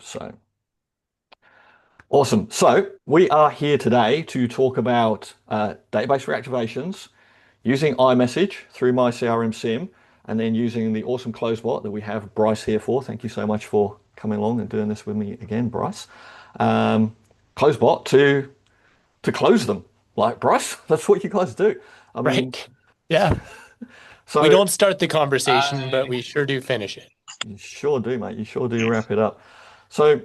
So awesome. So we are here today to talk about database reactivations using iMessage through myCRMSIM, and then using the awesome CloseBot that we have Bryce here for. Thank you so much for coming along and doing this with me again, Bryce. CloseBot to close them. Like, Bryce, that's what you guys do. I mean, Right. Yeah. We so don't start the conversation, but we sure do finish it. you sure do, mate. You sure do wrap it up. So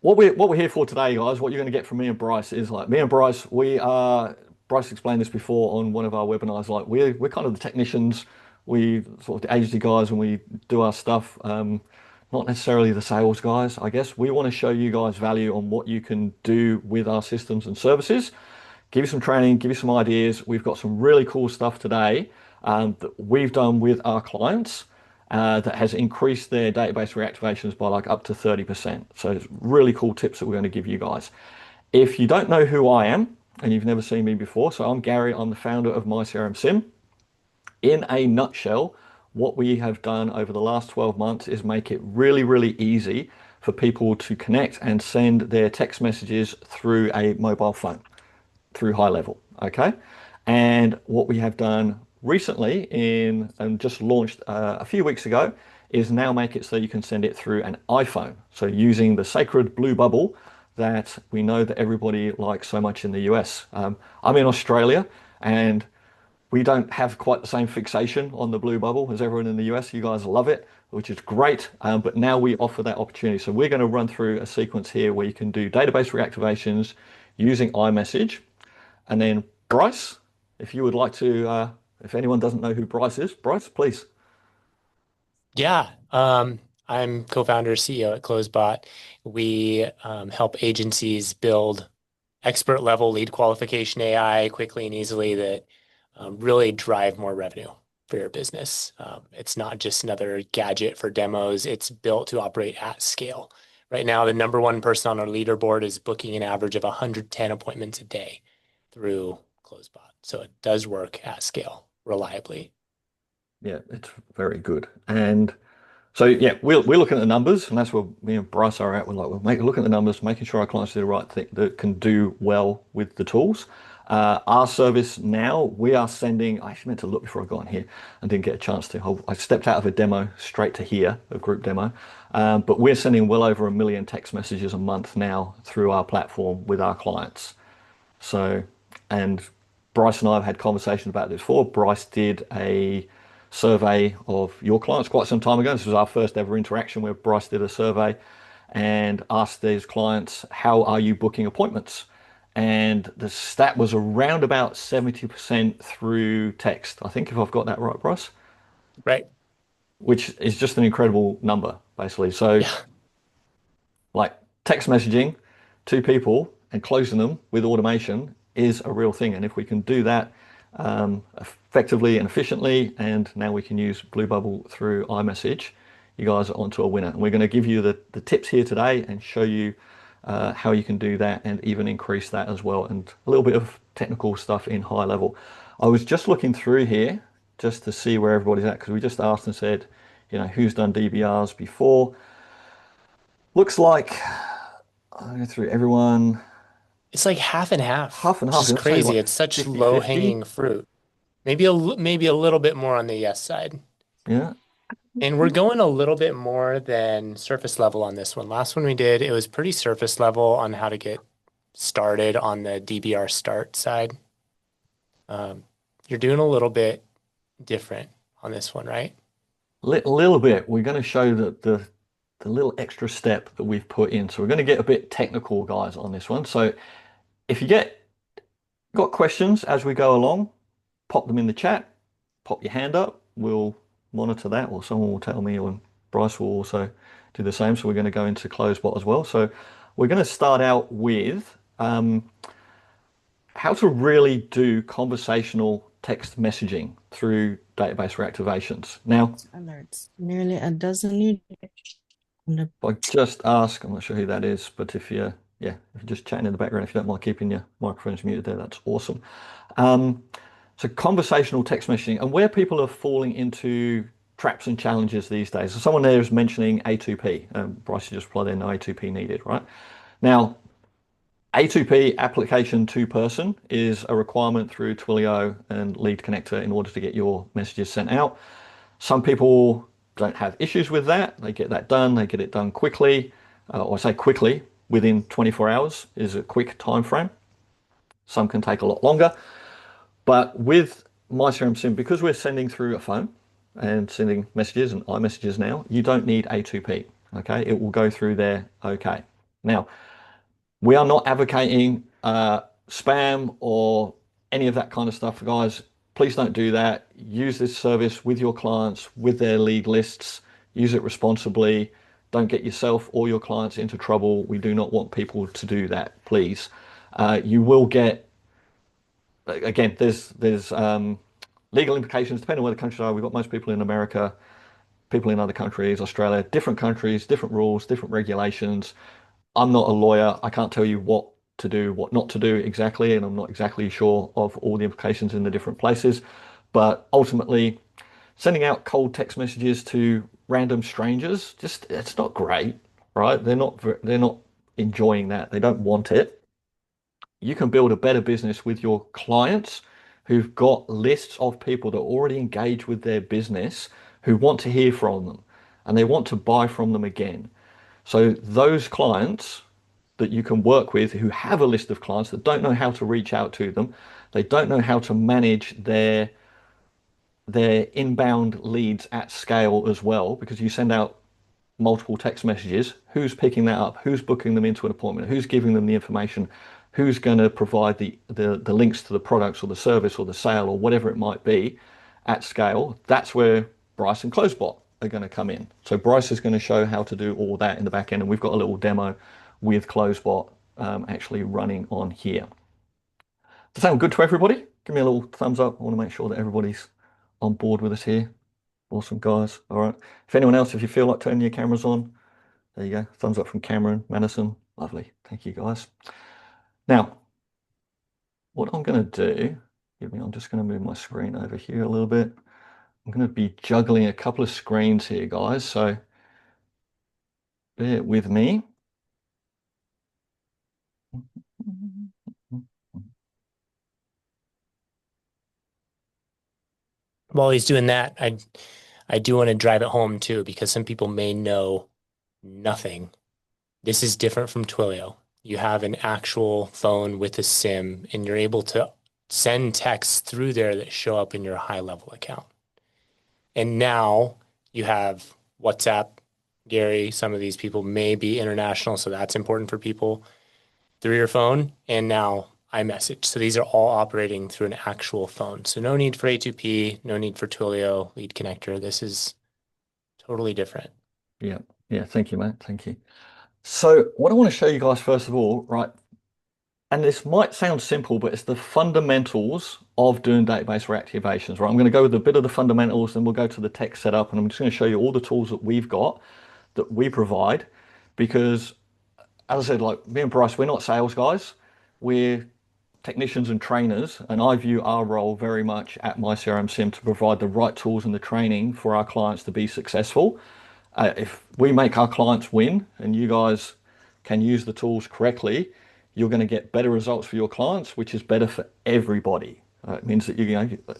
what we're here for today, guys, what you're going to get from me and Bryce is, like, me and Bryce, we are, Bryce explained this before on one of our webinars, like we're kind of the technicians, we sort of the agency guys when we do our stuff, not necessarily the sales guys, I guess. We want to show you guys value on what you can do with our systems and services, give you some training, give you some ideas. We've got some really cool stuff today that we've done with our clients that has increased their database reactivations by like up to 30%. So it's really cool tips that we're going to give you guys. If you don't know who I am and you've never seen me before, so I'm Gary, I'm the founder of myCRMSIM. In a nutshell, what we have done over the last 12 months is make it really, really easy for people to connect and send their text messages through a mobile phone, through high level, okay? And what we have done recently and just launched a few weeks ago is now make it so you can send it through an iPhone. So using the sacred blue bubble that we know that everybody likes so much in the US. I'm in Australia, and we don't have quite the same fixation on the blue bubble as everyone in the US. You guys love it, which is great. But now we offer that opportunity. So we're going to run through a sequence here where you can do database reactivations using iMessage. And then Bryce, if you would like to, if anyone doesn't know who Bryce is, Bryce, please. Yeah. I'm co-founder, CEO at CloseBot. We help agencies build expert level lead qualification AI quickly and easily that really drive more revenue for your business. It's not just another gadget for demos. It's built to operate at scale. Right now, the number one person on our leaderboard is booking an average of 110 appointments a day through CloseBot. So it does work at scale reliably. Yeah, it's very good. And so, yeah, we're looking at the numbers, and that's where me and Bryce are at. We're like, looking at the numbers, making sure our clients do the right thing, that can do well with the tools. Our service now, we are sending, I actually meant to look before I got on here and didn't get a chance to. I stepped out of a demo straight to here, a group demo. But we're sending well over 1 million text messages a month now through our platform with our clients. So, and Bryce and I have had conversations about this before. Bryce did a survey of your clients quite some time ago. This was our first ever interaction where Bryce did a survey and asked these clients, how are you booking appointments? And the stat was around about 70% through text. I think, if I've got that right, Bryce, Right. which is just an incredible number, basically. So, Yeah. like, text messaging to people and closing them with automation is a real thing. And if we can do that effectively and efficiently, and now we can use Blue Bubble through iMessage, you guys are onto a winner. And we're going to give you the tips here today and show you how you can do that and even increase that as well, and a little bit of technical stuff in high level. I was just looking through here just to see where everybody's at, because we just asked and said, who's done DBRs before. Looks like I go through everyone. It's like half and half, Half and which half. is Let's say crazy. like It's such 50-50. low-hanging fruit. Maybe a little bit more on the yes side. Yeah. And we're going a little bit more than surface level on this one. Last one we did, it was pretty surface level on how to get started on the DBR start side. Um, you're doing a little bit different on this one, right? Little bit. We're going to show the little extra step that we've put in. So we're going to get a bit technical, guys, on this one. So if you got questions as we go along, pop them in the chat, pop your hand up. We'll monitor that, or someone will tell me, or Bryce will also do the same. So we're going to go into CloseBot as well. So we're going to start out with how to really do conversational text messaging through database reactivations. Now, Alerts. Nearly a dozen new. if I just ask, I'm not sure who that is, but if you're just chatting in the background, if you don't mind keeping your microphones muted there, that's awesome. Um, so conversational text messaging, and where people are falling into traps and challenges these days. So someone there is mentioning A2P. Bryce just replied in, no A2P needed, right? Now, A2P, application to person, is a requirement through Twilio and Lead Connector in order to get your messages sent out. Some people don't have issues with that. They get that done. They get it done quickly, or I say quickly, within 24 hours is a quick time frame. Some can take a lot longer. But with myCRMSIM, because we're sending through a phone and sending messages and iMessages now, you don't need A2P, okay? It will go through there okay. Now, we are not advocating spam or any of that kind of stuff, guys. Please don't do that. Use this service with your clients, with their lead lists. Use it responsibly. Don't get yourself or your clients into trouble. We do not want people to do that, please. You will get, again, there's legal implications depending on where the countries are. We've got most people in America, people in other countries, Australia, different countries, different rules, different regulations. I'm not a lawyer. I can't tell you what to do, what not to do exactly, and I'm not exactly sure of all the implications in the different places. But ultimately, sending out cold text messages to random strangers, just it's not great, right? They're not enjoying that. They don't want it. You can build a better business with your clients who've got lists of people that already engage with their business, who want to hear from them and they want to buy from them again. So those clients that you can work with who have a list of clients that don't know how to reach out to them, they don't know how to manage their inbound leads at scale as well, because you send out multiple text messages. Who's picking that up? Who's booking them into an appointment? Who's giving them the information? Who's going to provide the links to the products or the service or the sale or whatever it might be at scale? That's where Bryce and CloseBot are going to come in. So Bryce is going to show how to do all that in the back end, and we've got a little demo with CloseBot actually running on here. Does that sound good to everybody? Give me a little thumbs up. I want to make sure that everybody's on board with us here. Awesome, guys. All right. If anyone else, if you feel like turning your cameras on, there you go. Thumbs up from Cameron, Madison. Lovely. Thank you, guys. Now, what I'm going to do, I'm just going to move my screen over here a little bit. I'm going to be juggling a couple of screens here, guys. So bear with me. While he's doing that, I do want to drive it home too, because some people may know nothing. This is different from Twilio. You have an actual phone with a SIM, and you're able to send texts through there that show up in your high-level account. And now you have WhatsApp, Gary. Some of these people may be international, so that's important for people through your phone. And now iMessage. So these are all operating through an actual phone. So no need for A2P, no need for Twilio, Lead Connector. This is totally different. Yeah. Yeah. Thank you, mate. Thank you. So what I want to show you guys first of all, right? And this might sound simple, but it's the fundamentals of doing database reactivations, right? I'm going to go with a bit of the fundamentals, and we'll go to the tech setup, and I'm just going to show you all the tools that we've got that we provide, because as I said, like me and Bryce, we're not sales guys. We're technicians and trainers, and I view our role very much at myCRMSIM to provide the right tools and the training for our clients to be successful. If we make our clients win and you guys can use the tools correctly, you're going to get better results for your clients, which is better for everybody. It means that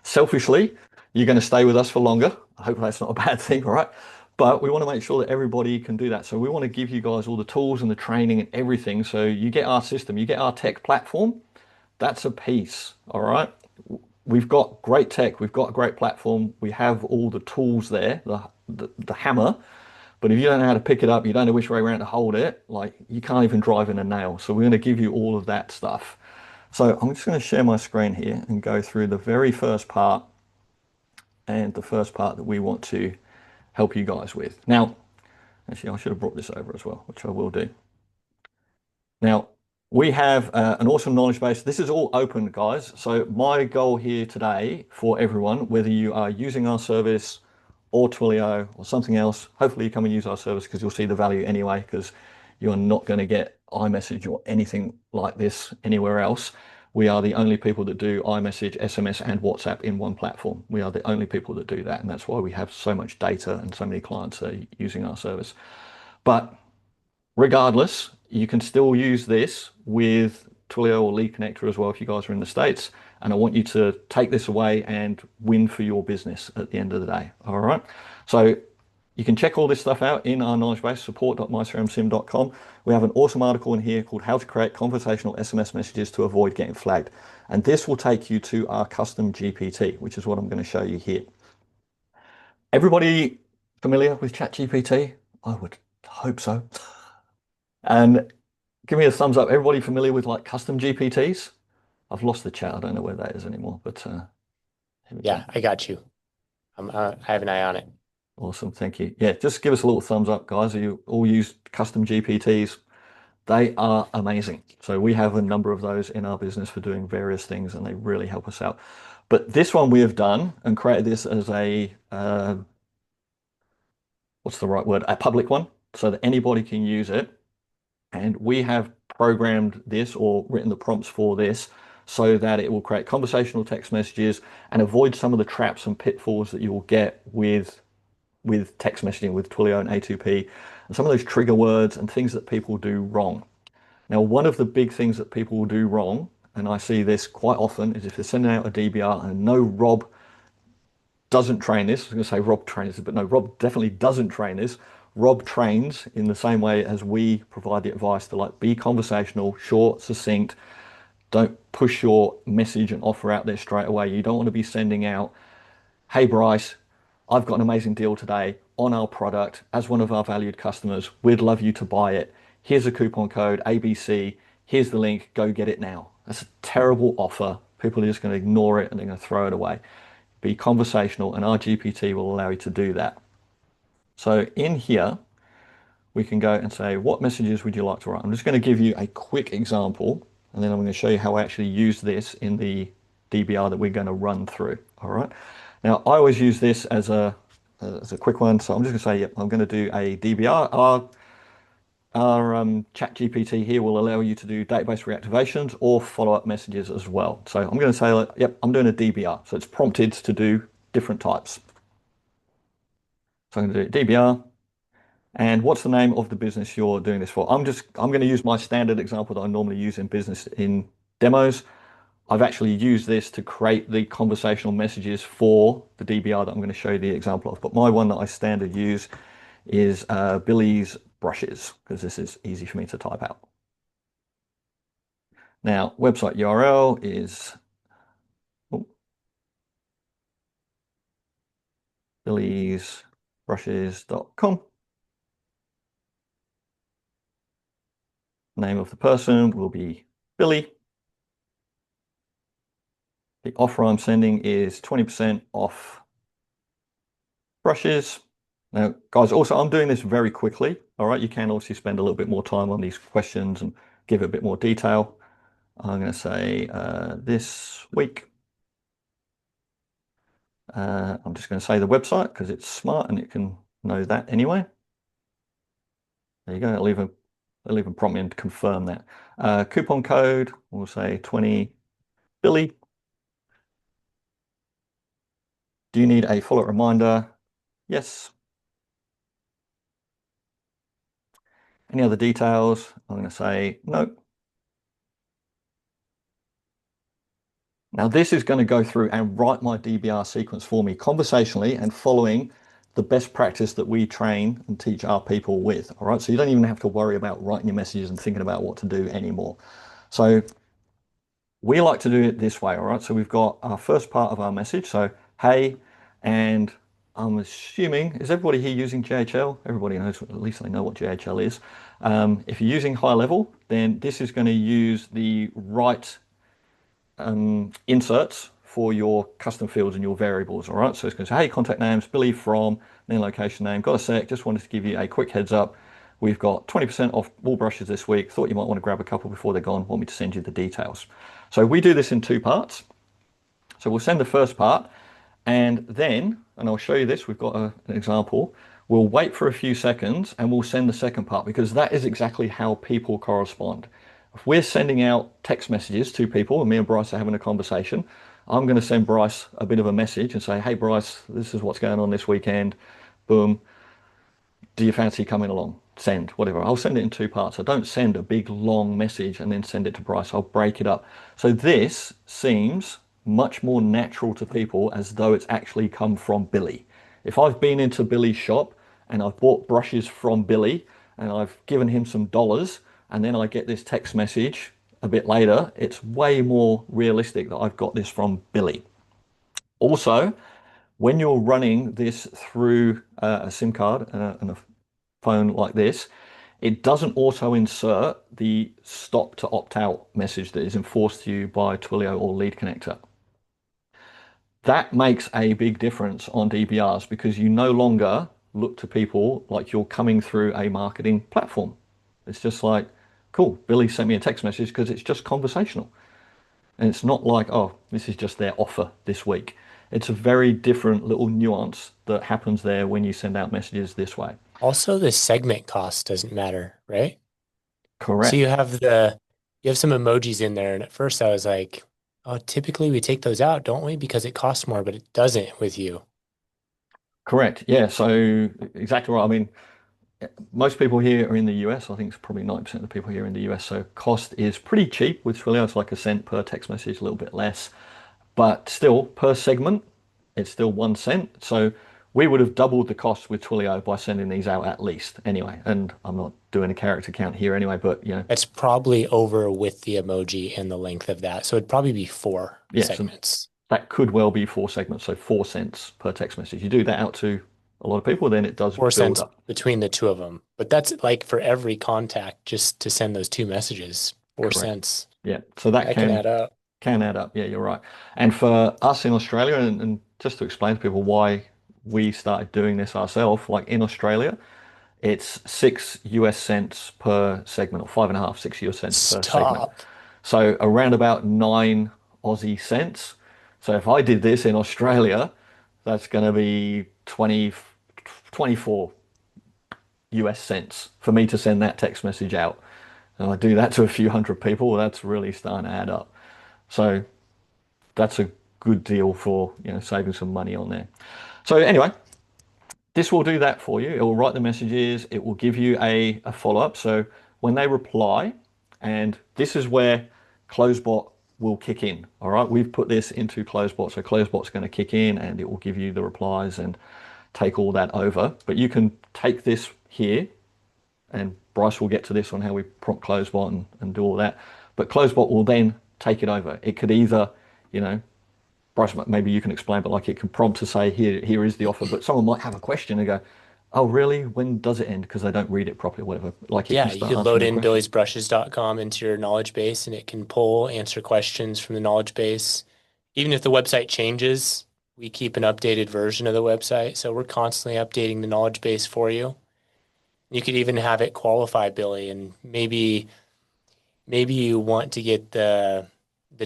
selfishly, you're going to stay with us for longer. I hope that's not a bad thing, all right? But we want to make sure that everybody can do that. So we want to give you guys all the tools and the training and everything. So you get our system, you get our tech platform. That's a piece, all right? We've got great tech. We've got a great platform. We have all the tools there, the hammer. But if you don't know how to pick it up, you don't know which way around to hold it, like you can't even drive in a nail. So we're going to give you all of that stuff. So I'm just going to share my screen here and go through the very first part, and the first part that we want to help you guys with. Now, actually, I should have brought this over as well, which I will do. Now, we have an awesome knowledge base. This is all open, guys. So my goal here today for everyone, whether you are using our service or Twilio or something else, hopefully you come and use our service because you'll see the value anyway, because you're not going to get iMessage or anything like this anywhere else. We are the only people that do iMessage, SMS, and WhatsApp in one platform. We are the only people that do that, and that's why we have so much data and so many clients are using our service. But regardless, you can still use this with Twilio or Lead Connector as well if you guys are in the States. And I want you to take this away and win for your business at the end of the day. All right. So you can check all this stuff out in our knowledge base, support.mycrmsim.com. We have an awesome article in here called How to Create Conversational SMS Messages to Avoid Getting Flagged. And this will take you to our custom GPT, which is what I'm going to show you here. Everybody familiar with ChatGPT? I would hope so. And give me a thumbs up. Everybody familiar with like custom GPTs? I've lost the chat. I don't know where that is anymore, but yeah, I got you. I have an eye on it. Awesome. Thank you. Yeah, just give us a little thumbs up, guys. You all use custom GPTs. They are amazing. So we have a number of those in our business for doing various things, and they really help us out. But this one we have done and created this as a, what's the right word? A public one, so that anybody can use it. And we have programmed this or written the prompts for this so that it will create conversational text messages and avoid some of the traps and pitfalls that you will get with text messaging with Twilio and A2P and some of those trigger words and things that people do wrong. Now, one of the big things that people will do wrong, and I see this quite often, is if they're sending out a DBR and no, Rob doesn't train this. I was going to say Rob trains it, but no, Rob definitely doesn't train this. Rob trains in the same way as we provide the advice to like be conversational, short, succinct. Don't push your message and offer out there straight away. You don't want to be sending out, hey Bryce, I've got an amazing deal today on our product as one of our valued customers. We'd love you to buy it. Here's a coupon code ABC. Here's the link. Go get it now. That's a terrible offer. People are just going to ignore it and they're going to throw it away. Be conversational, and our GPT will allow you to do that. So in here, we can go and say, what messages would you like to write? I'm just going to give you a quick example, and then I'm going to show you how I actually use this in the DBR that we're going to run through. All right. Now, I always use this as a quick one. So I'm just going to say, yep, I'm going to do a DBR. Our chat GPT here will allow you to do database reactivations or follow-up messages as well. So I'm going to say, like, yep, I'm doing a DBR. So it's prompted to do different types. So I'm going to do DBR. And what's the name of the business you're doing this for? I'm going to use my standard example that I normally use in business in demos. I've actually used this to create the conversational messages for the DBR that I'm going to show you the example of. But my one that I standard use is Billy's brushes, because this is easy for me to type out. Now, website URL is billysbrushes.com. Name of the person will be Billy. The offer I'm sending is 20% off brushes. Now, guys, also, I'm doing this very quickly. All right, you can also spend a little bit more time on these questions and give it a bit more detail. I'm going to say this week. I'm just going to say the website because it's smart and it can know that anyway. There you go. It'll even prompt me to confirm that. Coupon code, we'll say 20 Billy. Do you need a follow-up reminder? Yes. Any other details? I'm going to say no. Now this is going to go through and write my DBR sequence for me conversationally and following the best practice that we train and teach our people with. All right, so you don't even have to worry about writing your messages and thinking about what to do anymore. So we like to do it this way. All right, so we've got our first part of our message. So hey, and I'm assuming, is everybody here using JHL? Everybody knows, at least they know what JHL is. If you're using high level, then this is going to use the right inserts for your custom fields and your variables. All right, so it's going to say, hey, contact names, Billy from, then location name. Got a sec, just wanted to give you a quick heads up. We've got 20% off all brushes this week. Thought you might want to grab a couple before they're gone. Want me to send you the details. So we do this in two parts. So we'll send the first part, and then, and I'll show you this, we've got an example. We'll wait for a few seconds and we'll send the second part, because that is exactly how people correspond. If we're sending out text messages to people and me and Bryce are having a conversation, I'm going to send Bryce a bit of a message and say, hey, Bryce, this is what's going on this weekend. Boom. Do you fancy coming along? Send, whatever. I'll send it in two parts. I don't send a big long message and then send it to Bryce. I'll break it up. So this seems much more natural to people as though it's actually come from Billy. If I've been into Billy's shop and I've bought brushes from Billy and I've given him some dollars and then I get this text message a bit later, it's way more realistic that I've got this from Billy. Also, when you're running this through a SIM card and a phone like this, it doesn't auto insert the stop to opt out message that is enforced to you by Twilio or Lead Connector. That makes a big difference on DBRs because you no longer look to people like you're coming through a marketing platform. It's just like, cool, Billy sent me a text message because it's just conversational. And it's not like, oh, this is just their offer this week. It's a very different little nuance that happens there when you send out messages this way. Also, the segment cost doesn't matter, right? So Correct. you have some emojis in there, and at first I was like, oh, typically we take those out, don't we? Because it costs more, but it doesn't with you. Correct. Yeah. So exactly right. I mean, most people here are in the US. I think it's probably 90% of the people here in the US. So cost is pretty cheap with Twilio. It's like a cent per text message, a little bit less. But still, per segment, it's still 1 cent. So we would have doubled the cost with Twilio by sending these out at least anyway. And I'm not doing a character count here anyway, but It's probably over with the emoji and the length of that. So it'd probably be four yeah, so segments. that could well be 4 segments. So 4 cents per text message. You do that out to a lot of people, then it does Four build cents up. between the two of them. But that's like for every contact just to send those two messages, four Correct. cents. Yeah. So that That can add up. can add up. Yeah, you're right. And for us in Australia, and just to explain to people why we started doing this ourselves, like in Australia, it's 6 US cents per segment, or 5.5, 6 US cents per segment. Stop. So around about 9 Aussie cents. So if I did this in Australia, that's going to be 24 US cents for me to send that text message out. And I do that to a few hundred people, that's really starting to add up. So that's a good deal for saving some money on there. So anyway, this will do that for you. It will write the messages. It will give you a follow-up. So when they reply, and this is where CloseBot will kick in. All right, we've put this into CloseBot, so CloseBot's going to kick in and it will give you the replies and take all that over. But you can take this here, and Bryce will get to this on how we prompt CloseBot and do all that. But CloseBot will then take it over. It could either, Bryce, maybe you can explain, but like it can prompt to say, here is the offer. But someone might have a question and go, oh, really? When does it end? Because they don't read it properly, whatever. Like it can Yeah, you start could asking load a in question. billysbrushes.com into your knowledge base and it can pull, answer questions from the knowledge base. Even if the website changes, we keep an updated version of the website. So we're constantly updating the knowledge base for you. You could even have it qualify Billy, and maybe you want to get the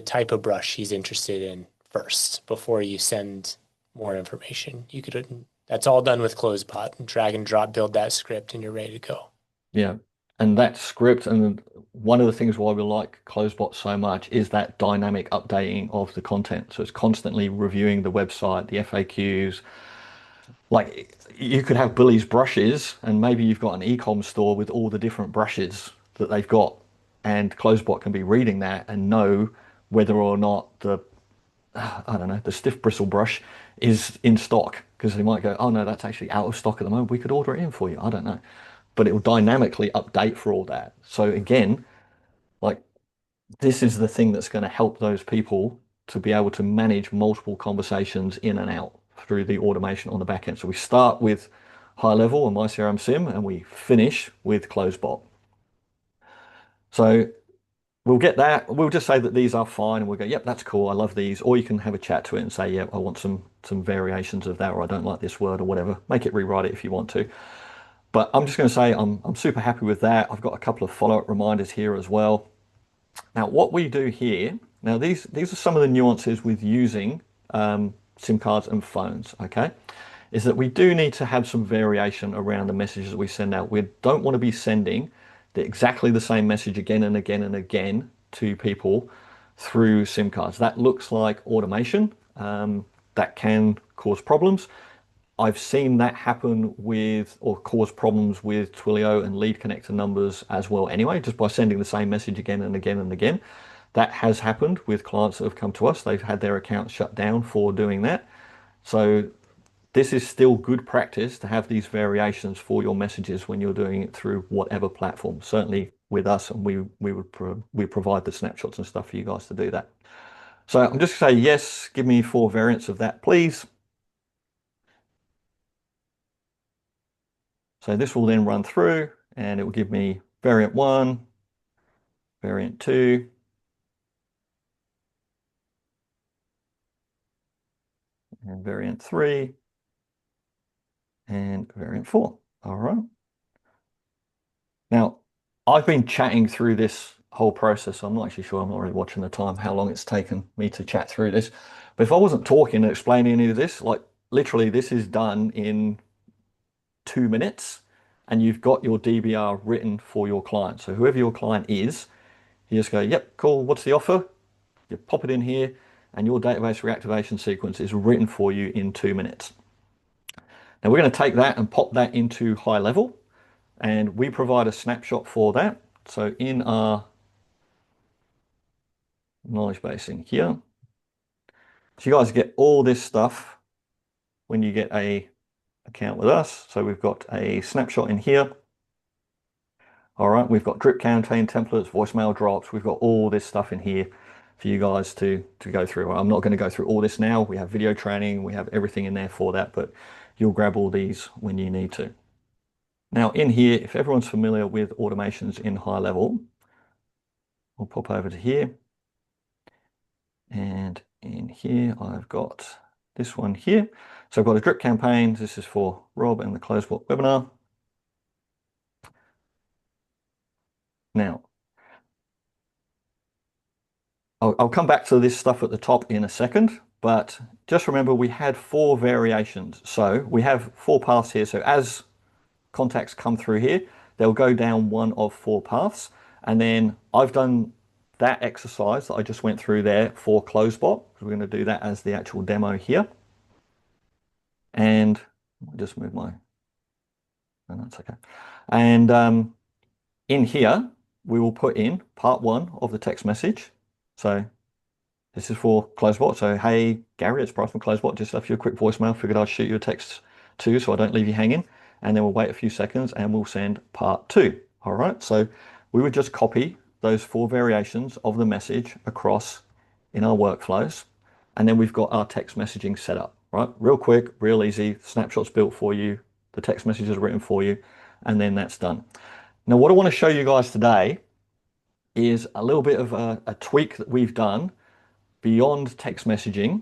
type of brush he's interested in first before you send more information. That's all done with CloseBot. Drag and drop, build that script, and you're ready to go. Yeah. And that script, and one of the things why we like CloseBot so much is that dynamic updating of the content. So it's constantly reviewing the website, the FAQs. Like you could have Billy's brushes, and maybe you've got an e-com store with all the different brushes that they've got, and CloseBot can be reading that and know whether or not I don't know, the stiff bristle brush is in stock because they might go, oh no, that's actually out of stock at the moment. We could order it in for you. I don't know. But it will dynamically update for all that. So again, like this is the thing that's going to help those people to be able to manage multiple conversations in and out through the automation on the back end. So we start with high level and myCRMSIM and we finish with CloseBot. So we'll get that. We'll just say that these are fine, and we'll go, yep, that's cool. I love these. Or you can have a chat to it and say, yep, I want some variations of that, or I don't like this word, or whatever. Make it rewrite it if you want to. But I'm just going to say I'm super happy with that. I've got a couple of follow-up reminders here as well. Now, what we do here, now these are some of the nuances with using SIM cards and phones, okay? Is that we do need to have some variation around the messages that we send out. We don't want to be sending exactly the same message again and again and again to people through SIM cards. That looks like automation. That can cause problems. I've seen that happen with or cause problems with Twilio and lead connector numbers as well anyway, just by sending the same message again and again and again. That has happened with clients that have come to us. They've had their accounts shut down for doing that. So this is still good practice to have these variations for your messages when you're doing it through whatever platform. Certainly with us, and we provide the snapshots and stuff for you guys to do that. So I'm just going to say yes, give me 4 variants of that, please. So this will then run through and it will give me variant 1, variant 2, and variant 3, and variant 4. All right. Now, I've been chatting through this whole process. I'm not actually sure, I'm not really watching the time, how long it's taken me to chat through this. But if I wasn't talking and explaining any of this, like literally this is done in 2 minutes and you've got your DBR written for your client. So whoever your client is, you just go, yep, cool, what's the offer? You pop it in here and your database reactivation sequence is written for you in 2 minutes. Now we're going to take that and pop that into high level, and we provide a snapshot for that. So in our knowledge base in here, so you guys get all this stuff when you get a account with us. So we've got a snapshot in here. All right, we've got drip campaign templates, voicemail drops. We've got all this stuff in here for you guys to go through. I'm not going to go through all this now. We have video training. We have everything in there for that, but you'll grab all these when you need to. Now in here, if everyone's familiar with automations in high level, we'll pop over to here. And in here, I've got this one here. So I've got a drip campaigns. This is for Rob and the CloseBot webinar. Now, I'll come back to this stuff at the top in a second, but just remember we had 4 variations. So we have 4 paths here. So as contacts come through here, they'll go down one of 4 paths. And then I've done that exercise that I just went through there for CloseBot. We're going to do that as the actual demo here. And I'll just move my, no, that's okay. And in here, we will put in part 1 of the text message. So this is for CloseBot. So, hey, Gary, it's Bryce from CloseBot. Just left you a quick voicemail. Figured I'd shoot you a text too, so I don't leave you hanging. And then we'll wait a few seconds and we'll send part 2. All right. So we would just copy those 4 variations of the message across in our workflows. And then we've got our text messaging set up, right? Real quick, real easy. Snapshots built for you. The text message is written for you. And then that's done. Now, what I want to show you guys today is a little bit of a tweak that we've done beyond text messaging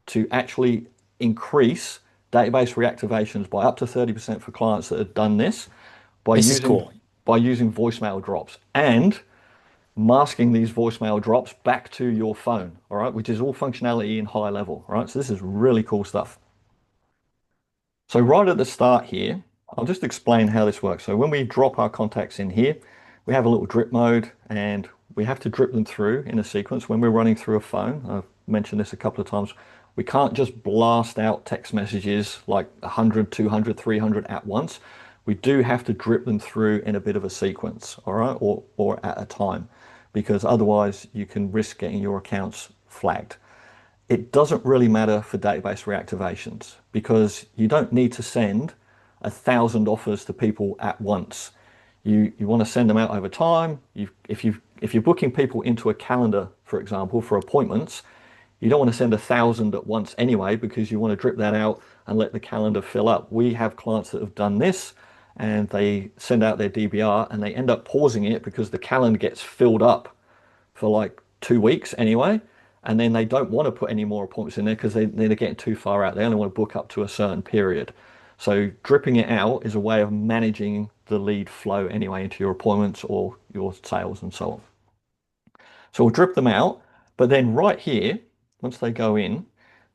to actually increase database reactivations by up to 30% for clients that have done this by using voicemail drops and masking these voicemail drops back to your phone, all right, which is all functionality in high level, all right? So this is really cool stuff. So right at the start here, I'll just explain how this works. So when we drop our contacts in here, we have a little drip mode and we have to drip them through in a sequence. When we're running through a phone, I've mentioned this a couple of times, we can't just blast out text messages like 100, 200, 300 at once. We do have to drip them through in a bit of a sequence, all right, or at a time, because otherwise you can risk getting your accounts flagged. It doesn't really matter for database reactivations because you don't need to send 1,000 offers to people at once. You want to send them out over time. If you're booking people into a calendar, for example, for appointments, you don't want to send 1,000 at once anyway because you want to drip that out and let the calendar fill up. We have clients that have done this and they send out their DBR and they end up pausing it because the calendar gets filled up for like 2 weeks anyway. And then they don't want to put any more appointments in there because they're getting too far out. They only want to book up to a certain period. So dripping it out is a way of managing the lead flow anyway into your appointments or your sales and so on. So we'll drip them out, but then right here, once they go in,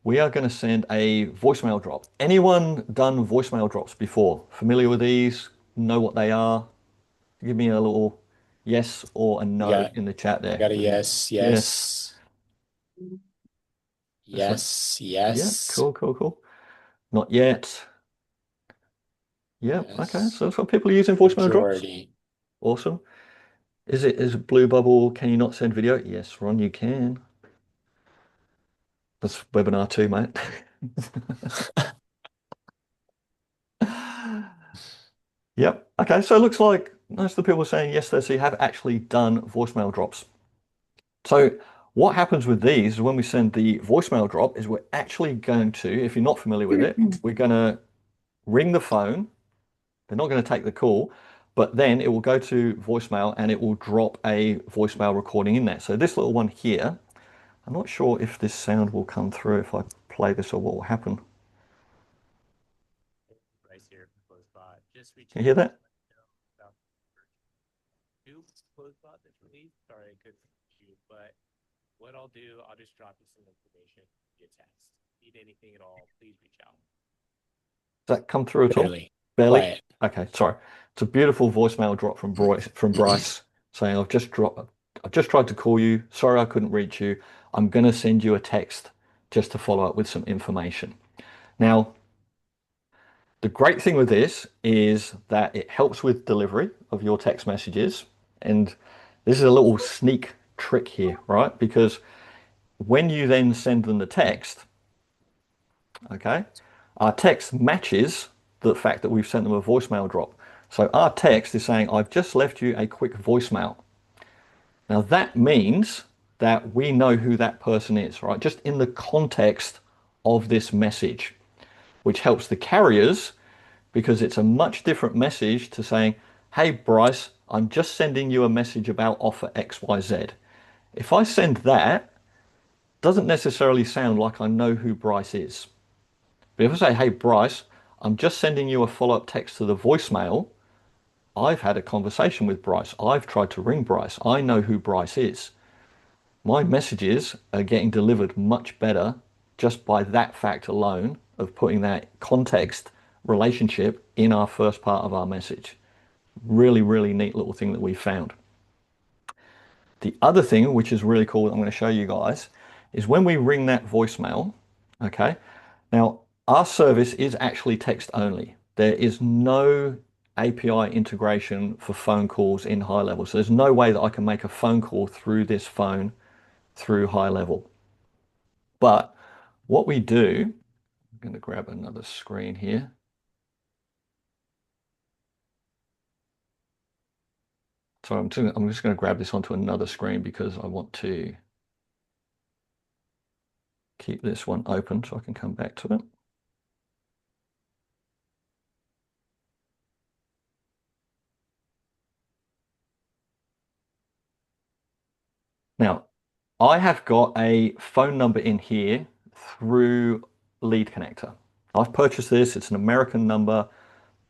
we are going to send a voicemail drop. Anyone done voicemail drops before? Familiar with these? Know what they are? Give me a little yes or a We no got in the chat we there. got a yes, Yes. yes, Just like, yes, yeah, yes, cool, cool, cool. Not yet. Yep. Okay. yes. So that's what people are using voicemail drops. Majority. Awesome. Is it blue bubble? Can you not send video? Yes, Ron, you can. That's webinar too, mate. Yep. Okay. So it looks like most of the people are saying yes, they have actually done voicemail drops. So what happens with these when we send the voicemail drop is we're actually going to, if you're not familiar with it, we're going to ring the phone. They're not going to take the call, but then it will go to voicemail and it will drop a voicemail recording in there. So this little one here, I'm not sure if this sound will come through if I play this or what will happen. Bryce here from CloseBot. Just reaching Can you hear that? about new CloseBot that's released. Sorry, I couldn't reach you, but what I'll do, I'll just drop you some information via text. Need anything at all, please reach out. Does that come through at all? Barely. Barely? Quiet. Okay, sorry. It's a beautiful voicemail drop from Bryce saying, I've just tried to call you. Sorry I couldn't reach you. I'm going to send you a text just to follow up with some information. Now, the great thing with this is that it helps with delivery of your text messages. And this is a little sneak trick here, right? Because when you then send them the text, okay, our text matches the fact that we've sent them a voicemail drop. So our text is saying, I've just left you a quick voicemail. Now that means that we know who that person is, right? Just in the context of this message, which helps the carriers because it's a much different message to saying, hey, Bryce, I'm just sending you a message about offer XYZ. If I send that, it doesn't necessarily sound like I know who Bryce is. But if I say, hey, Bryce, I'm just sending you a follow-up text to the voicemail, I've had a conversation with Bryce. I've tried to ring Bryce. I know who Bryce is. My messages are getting delivered much better just by that fact alone of putting that context relationship in our first part of our message. Really, really neat little thing that we found. The other thing, which is really cool, that I'm going to show you guys, is when we ring that voicemail, okay? Now, our service is actually text only. There is no API integration for phone calls in high level. So there's no way that I can make a phone call through this phone through high level. But what we do, I'm going to grab another screen here. So I'm just going to grab this onto another screen because I want to keep this one open so I can come back to it. Now, I have got a phone number in here through Lead Connector. I've purchased this. It's an American number,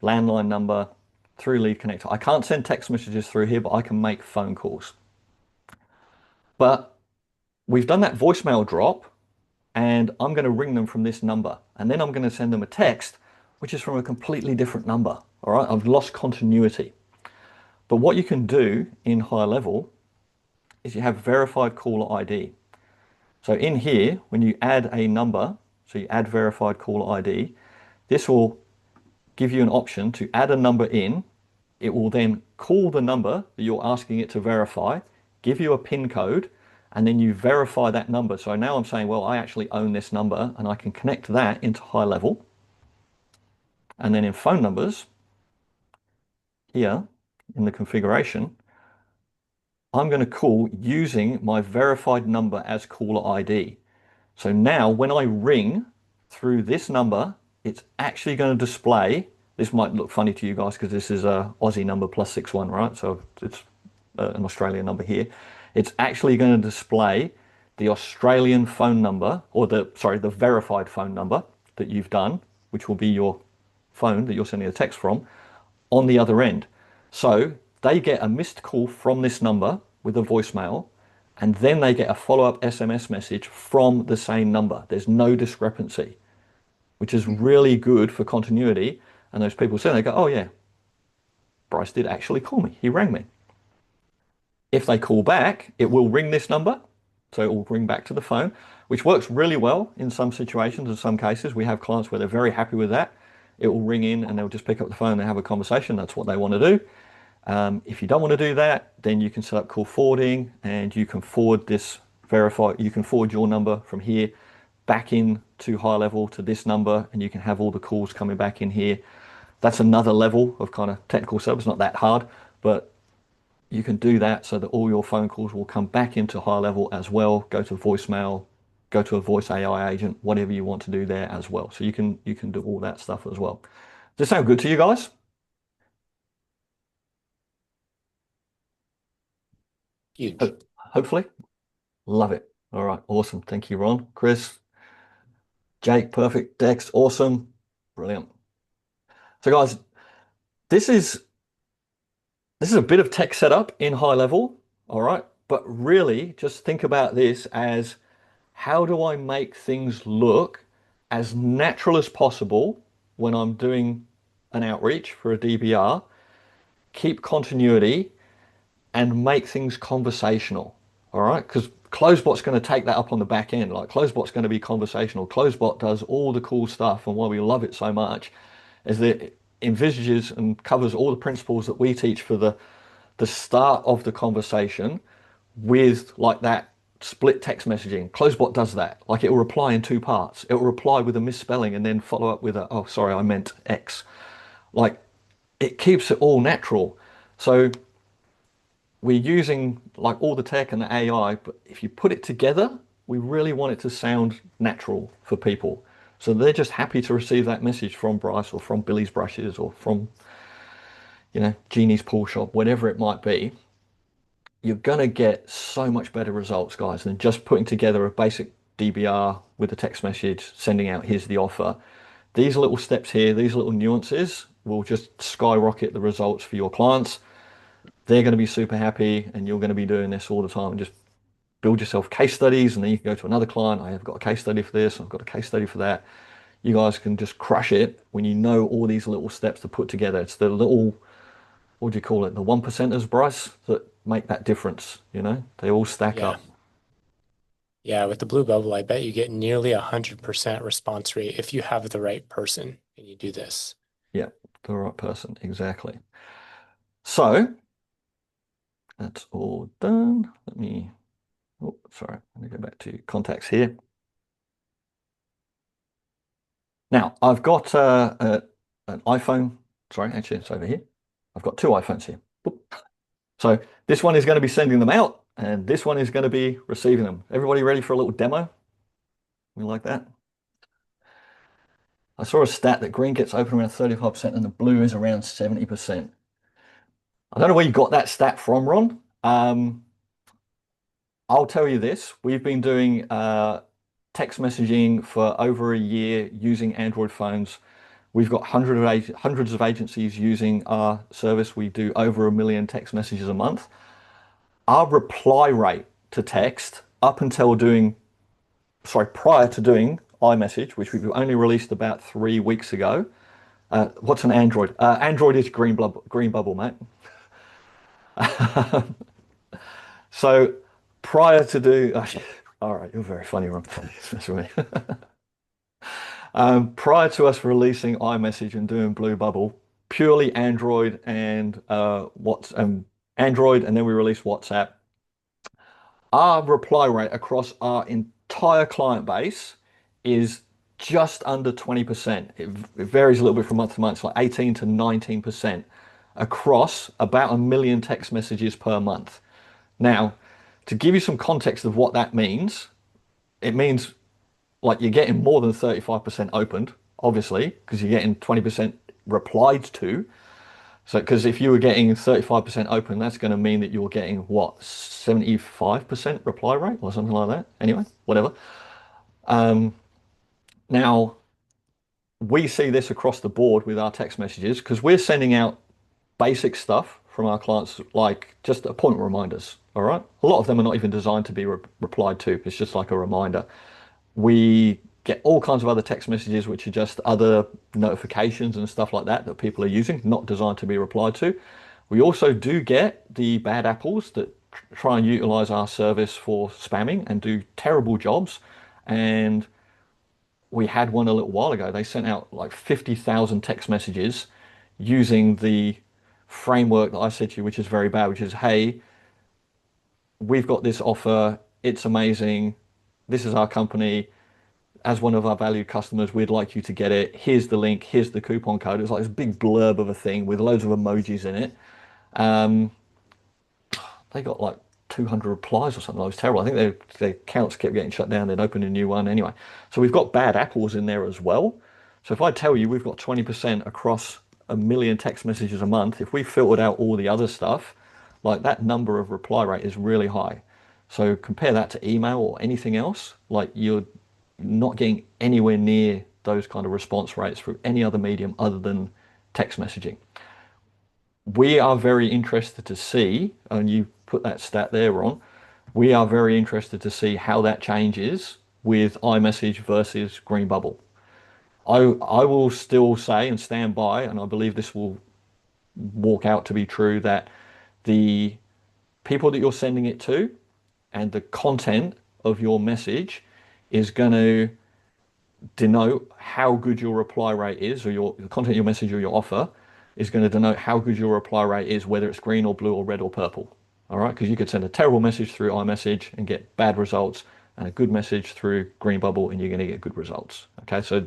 landline number through Lead Connector. I can't send text messages through here, but I can make phone calls. But we've done that voicemail drop, and I'm going to ring them from this number. And then I'm going to send them a text, which is from a completely different number. All right, I've lost continuity. But what you can do in high level is you have verified caller ID. So in here, when you add a number, so you add verified caller ID, this will give you an option to add a number in. It will then call the number that you're asking it to verify, give you a PIN code, and then you verify that number. So now I'm saying, well, I actually own this number and I can connect that into high level. And then in phone numbers, here in the configuration, I'm going to call using my verified number as caller ID. So now when I ring through this number, it's actually going to display, this might look funny to you guys because this is a Aussie number +61, right? So it's an Australian number here. It's actually going to display the Australian phone number, or the verified phone number that you've done, which will be your phone that you're sending a text from, on the other end. So they get a missed call from this number with a voicemail, and then they get a follow-up SMS message from the same number. There's no discrepancy, which is really good for continuity. And those people say, they go, oh yeah, Bryce did actually call me. He rang me. If they call back, it will ring this number. So it will ring back to the phone, which works really well in some situations. In some cases, we have clients where they're very happy with that. It will ring in and they'll just pick up the phone and have a conversation. That's what they want to do. If you don't want to do that, then you can set up call forwarding and you can forward this you can forward your number from here back in to high level to this number, and you can have all the calls coming back in here. That's another level of kind of technical service, not that hard, but you can do that so that all your phone calls will come back into high level as well, go to voicemail, go to a voice AI agent, whatever you want to do there as well. So you can do all that stuff as well. Does this sound good to you guys? Huge. Hopefully. Love it. All right. Awesome. Thank you, Ron. Chris, Jake, perfect. Dex, awesome. Brilliant. So guys, this is a bit of tech setup in high level. All right. But really just think about this as, how do I make things look as natural as possible when I'm doing an outreach for a DBR, keep continuity and make things conversational. All right. Because CloseBot's going to take that up on the back end. Like CloseBot's going to be conversational. CloseBot does all the cool stuff, and why we love it so much is that it envisages and covers all the principles that we teach for the start of the conversation with like that split text messaging. CloseBot does that. Like it will reply in two parts. It will reply with a misspelling and then follow up with a, oh, sorry, I meant X. Like it keeps it all natural. So we're using like all the tech and the AI, but if you put it together, we really want it to sound natural for people. So they're just happy to receive that message from Bryce or from Billy's Brushes or from, Jeannie's Pool Shop, whatever it might be. You're going to get so much better results, guys, than just putting together a basic DBR with a text message, sending out, here's the offer. These little steps here, these little nuances will just skyrocket the results for your clients. They're going to be super happy, and you're going to be doing this all the time. And just build yourself case studies, and then you can go to another client. I have got a case study for this. I've got a case study for that. You guys can just crush it when you know all these little steps to put together. It's the little, what do you call it? The 1%ers, Bryce, that make that difference. They all stack up. Yeah, with the blue bubble, I bet you get nearly 100% response rate if you have the right person and you do this. Yeah, the right person, exactly. So that's all done. Sorry, let me go back to contacts here. Now, I've got an iPhone. Sorry, actually, it's over here. I've got two iPhones here. So this one is going to be sending them out, and this one is going to be receiving them. Everybody ready for a little demo? We like that? I saw a stat that green gets open around 35% and the blue is around 70%. I don't know where you got that stat from, Ron. I'll tell you this. We've been doing text messaging for over a year using Android phones. We've got hundreds of agencies using our service. We do over 1 million text messages a month. Our reply rate to text prior to doing iMessage, which we've only released about 3 weeks ago. What's an Android? Android is green bubble, mate. So prior to do, all right, you're very funny, Ron. That's me. Prior to us releasing iMessage and doing Blue Bubble, purely Android and Android, and then we released WhatsApp. Our reply rate across our entire client base is just under 20%. It varies a little bit from month to month. It's like 18 to 19% across about 1 million text messages per month. Now, to give you some context of what that means, it means like you're getting more than 35% opened, obviously, because you're getting 20% replied to. So, because if you were getting 35% open, that's going to mean that you're getting what, 75% reply rate or something like that. Anyway, whatever. Now, we see this across the board with our text messages because we're sending out basic stuff from our clients, like just appointment reminders. All right. A lot of them are not even designed to be replied to. It's just like a reminder. We get all kinds of other text messages, which are just other notifications and stuff like that people are using, not designed to be replied to. We also do get the bad apples that try and utilize our service for spamming and do terrible jobs. And we had one a little while ago. They sent out like 50,000 text messages using the framework that I said to you, which is very bad, which is, hey, we've got this offer. It's amazing. This is our company. As one of our valued customers, we'd like you to get it. Here's the link. Here's the coupon code. It's like this big blurb of a thing with loads of emojis in it. Um, they got like 200 replies or something. That was terrible. I think their accounts kept getting shut down. They'd open a new one anyway. So we've got bad apples in there as well. So if I tell you we've got 20% across a million text messages a month, if we filtered out all the other stuff, like that number of reply rate is really high. So compare that to email or anything else, like you're not getting anywhere near those kind of response rates through any other medium other than text messaging. We are very interested to see, and you put that stat there on, we are very interested to see how that changes with iMessage versus Green Bubble. I will still say and stand by, and I believe this will walk out to be true, that the people that you're sending it to and the content of your message is going to denote how good your reply rate is, or your the content of your message or your offer is going to denote how good your reply rate is, whether it's green or blue or red or purple. All right, because you could send a terrible message through iMessage and get bad results, and a good message through Green Bubble and you're going to get good results. Okay, so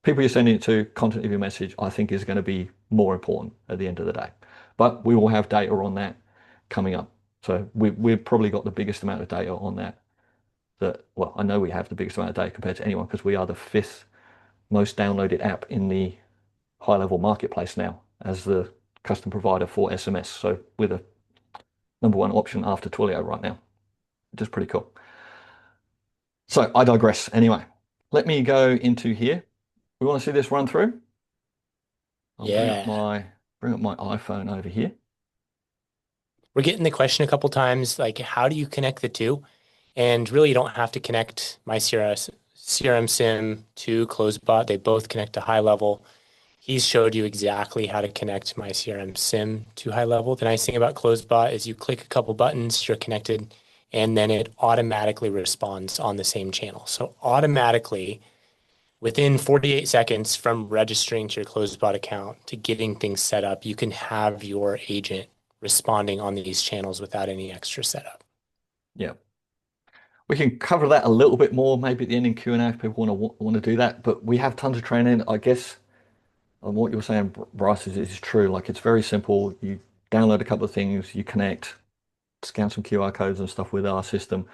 people you're sending it to, content of your message, I think is going to be more important at the end of the day. But we will have data on that coming up. So we've probably got the biggest amount of data on that. Well, I know we have the biggest amount of data compared to anyone because we are the 5th most downloaded app in the high level marketplace now as the custom provider for SMS. So we're the #1 option after Twilio right now, which is pretty cool. So I digress. Anyway, let me go into here. We want to see this run through. I'll bring up my iPhone over here. We're getting the question a couple times, like, how do you connect the two? And really, you don't have to connect myCRMSIM to CloseBot. They both connect to high level. He's showed you exactly how to connect myCRMSIM to high level. The nice thing about CloseBot is you click a couple buttons, you're connected, and then it automatically responds on the same channel. So automatically, within 48 seconds from registering to your CloseBot account to getting things set up, you can have your agent responding on these channels without any extra setup. Yeah. We can cover that a little bit more, maybe at the end in Q&A if people want to do that. But we have tons of training. I guess on what you were saying, Bryce, is true. Like it's very simple. You download a couple of things, you connect, scan some QR codes and stuff with our system.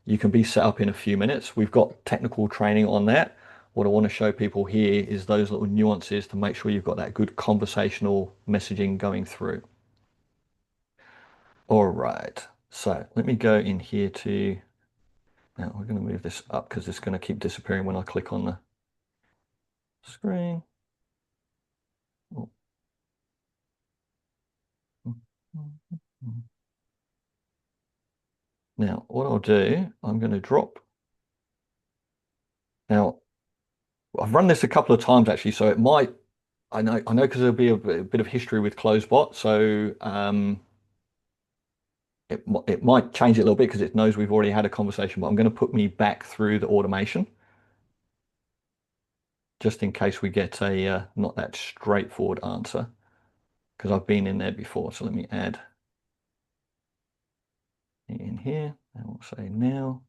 You can be set up in a few minutes. We've got technical training on that. What I want to show people here is those little nuances to make sure you've got that good conversational messaging going through. All right, so let me go in here to, now we're going to move this up because it's going to keep disappearing when I click on the screen. Oh. Now, what I'll do, I'm going to drop. Now, I've run this a couple of times actually, so it might, I know because there'll be a bit of history with CloseBot, so it might change it a little bit because it knows we've already had a conversation, but I'm going to put me back through the automation just in case we get a not that straightforward answer because I've been in there before. So let me add in here and we'll say now,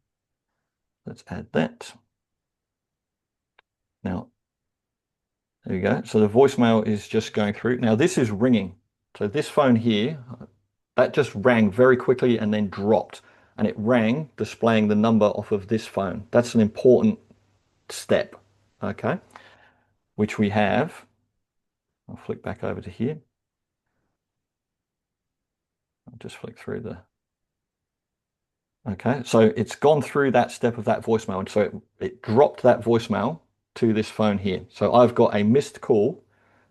let's add that. Now, there we go. So the voicemail is just going through. Now this is ringing. So this phone here, that just rang very quickly and then dropped. And it rang displaying the number off of this phone. That's an important step, okay? Which we have. I'll flick back over to here. I'll just flick through the... Okay, so it's gone through that step of that voicemail. And so it dropped that voicemail to this phone here. So I've got a missed call.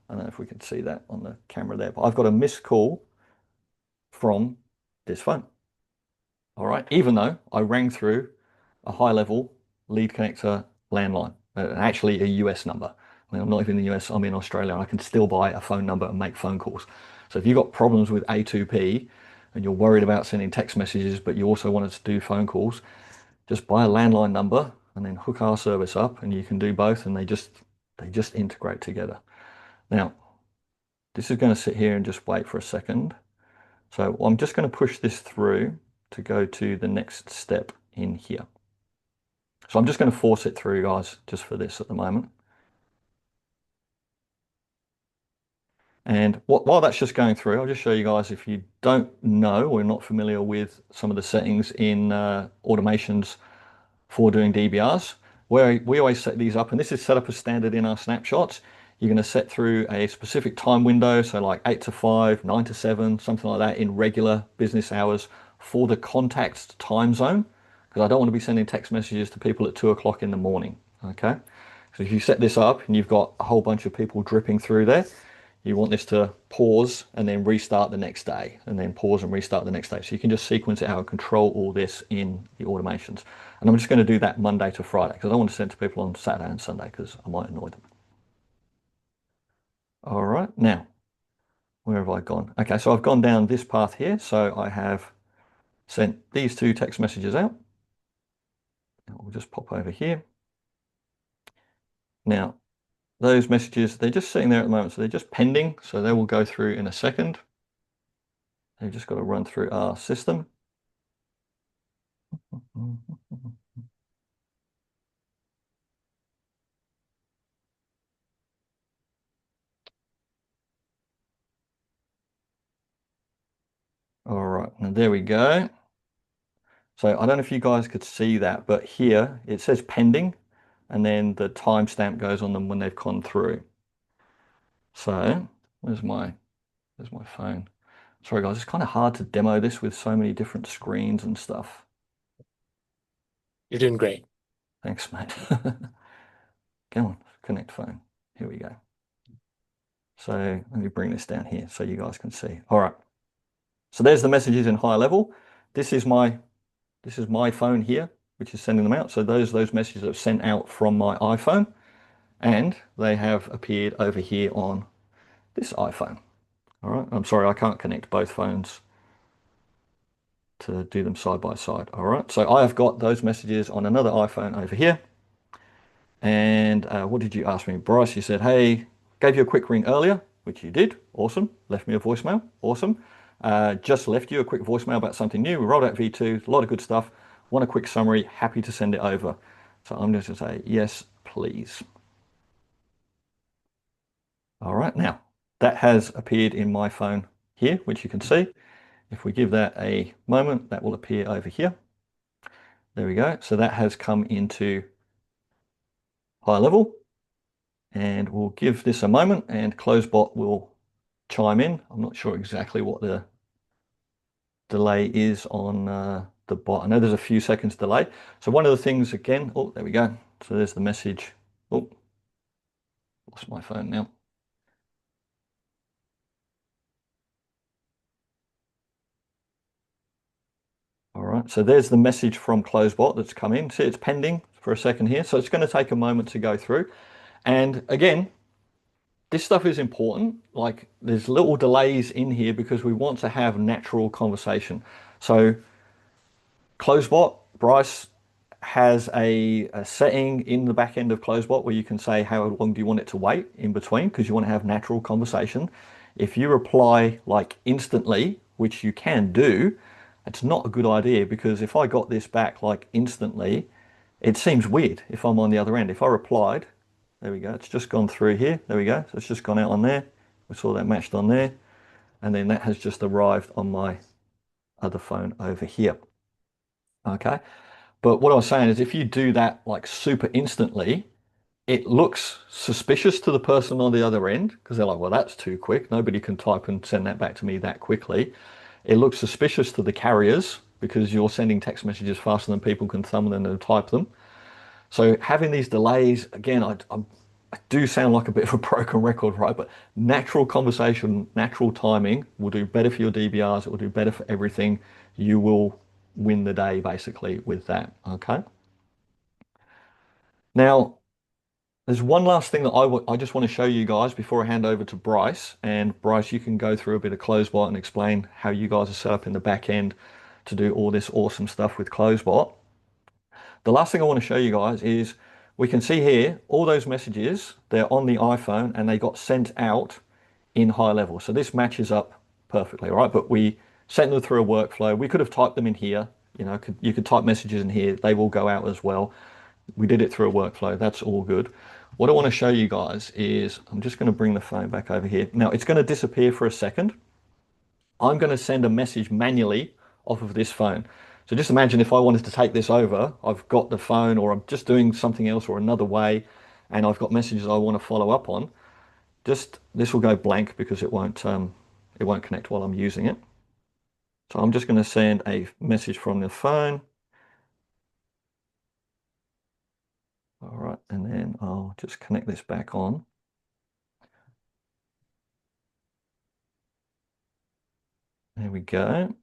I don't know if we can see that on the camera there, but I've got a missed call from this phone. All right, even though I rang through a high level lead connector landline, actually a US number. I mean, I'm not even in the US, I'm in Australia, and I can still buy a phone number and make phone calls. So if you've got problems with A2P, and you're worried about sending text messages, but you also wanted to do phone calls, just buy a landline number and then hook our service up, and you can do both, and they just integrate together. Now, this is going to sit here and just wait for a second. So I'm just going to push this through to go to the next step in here. So I'm just going to force it through, guys, just for this at the moment. And while that's just going through, I'll just show you guys, if you don't know or not familiar with some of the settings in automations for doing DBRs, where we always set these up, and this is set up as standard in our snapshots. You're going to set through a specific time window, so like 8 to 5, 9 to 7, something like that in regular business hours for the contact's time zone, because I don't want to be sending text messages to people at 2 o'clock in the morning. Okay, so if you set this up and you've got a whole bunch of people dripping through there, you want this to pause and then restart the next day, and then pause and restart the next day. So you can just sequence it out and control all this in the automations. And I'm just going to do that Monday to Friday, because I don't want to send to people on Saturday and Sunday because I might annoy them. All right, now, where have I gone? Okay, so I've gone down this path here. So I have sent these 2 text messages out. We'll just pop over here. Now, those messages, they're just sitting there at the moment, so they're just pending. So they will go through in a second. They've just got to run through our system. All right, now there we go. So I don't know if you guys could see that, but here it says pending, and then the timestamp goes on them when they've gone through. So there's my phone. Sorry guys, it's kind of hard to demo this with so many different screens and stuff. You're doing great. Thanks, mate. Come on, connect phone. Here we go. So let me bring this down here so you guys can see. All right. So there's the messages in high level. This is my phone here, which is sending them out. So those messages are sent out from my iPhone, and they have appeared over here on this iPhone. All right. I'm sorry, I can't connect both phones to do them side by side. All right. So I have got those messages on another iPhone over here. And what did you ask me, Bryce? You said, hey, gave you a quick ring earlier, which you did. Awesome. Left me a voicemail. Awesome. Just left you a quick voicemail about something new. We rolled out V2, a lot of good stuff. Want a quick summary? Happy to send it over. So I'm just going to say, yes, please. All right. Now, that has appeared in my phone here, which you can see. If we give that a moment, that will appear over here. There we go. So that has come into high level. And we'll give this a moment, and CloseBot will chime in. I'm not sure exactly what the delay is on the bot. I know there's a few seconds delay. So one of the things again, oh, there we go. So there's the message. Oh, lost my phone now. All right, so there's the message from CloseBot that's come in. See, it's pending for a second here. So it's going to take a moment to go through. And again, this stuff is important. Like, there's little delays in here because we want to have natural conversation. So CloseBot, Bryce has a setting in the back end of CloseBot where you can say how long do you want it to wait in between, because you want to have natural conversation. If you reply like instantly, which you can do, it's not a good idea, because if I got this back like instantly, it seems weird if I'm on the other end. If I replied, there we go, it's just gone through here. There we go. So it's just gone out on there. We saw that matched on there. And then that has just arrived on my other phone over here. Okay. But what I was saying is, if you do that like super instantly, it looks suspicious to the person on the other end, because they're like, well, that's too quick. Nobody can type and send that back to me that quickly. It looks suspicious to the carriers because you're sending text messages faster than people can thumb them and type them. So having these delays, again, I do sound like a bit of a broken record, right? But natural conversation, natural timing will do better for your DBRs. It will do better for everything. You will win the day basically with that. Okay. Now, There's one last thing that I just want to show you guys before I hand over to Bryce. And Bryce, you can go through a bit of CloseBot and explain how you guys are set up in the back end to do all this awesome stuff with CloseBot. The last thing I want to show you guys is we can see here all those messages, they're on the iPhone and they got sent out in high level. So this matches up perfectly, all right? But we sent them through a workflow. We could have typed them in here. You could type messages in here. They will go out as well. We did it through a workflow. That's all good. What I want to show you guys is, I'm just going to bring the phone back over here. Now it's going to disappear for a second. I'm going to send a message manually off of this phone. So just imagine if I wanted to take this over, I've got the phone or I'm just doing something else or another way, and I've got messages I want to follow up on. Just this will go blank because it won't connect while I'm using it. So I'm just going to send a message from the phone. All right, and then I'll just connect this back on. There we go.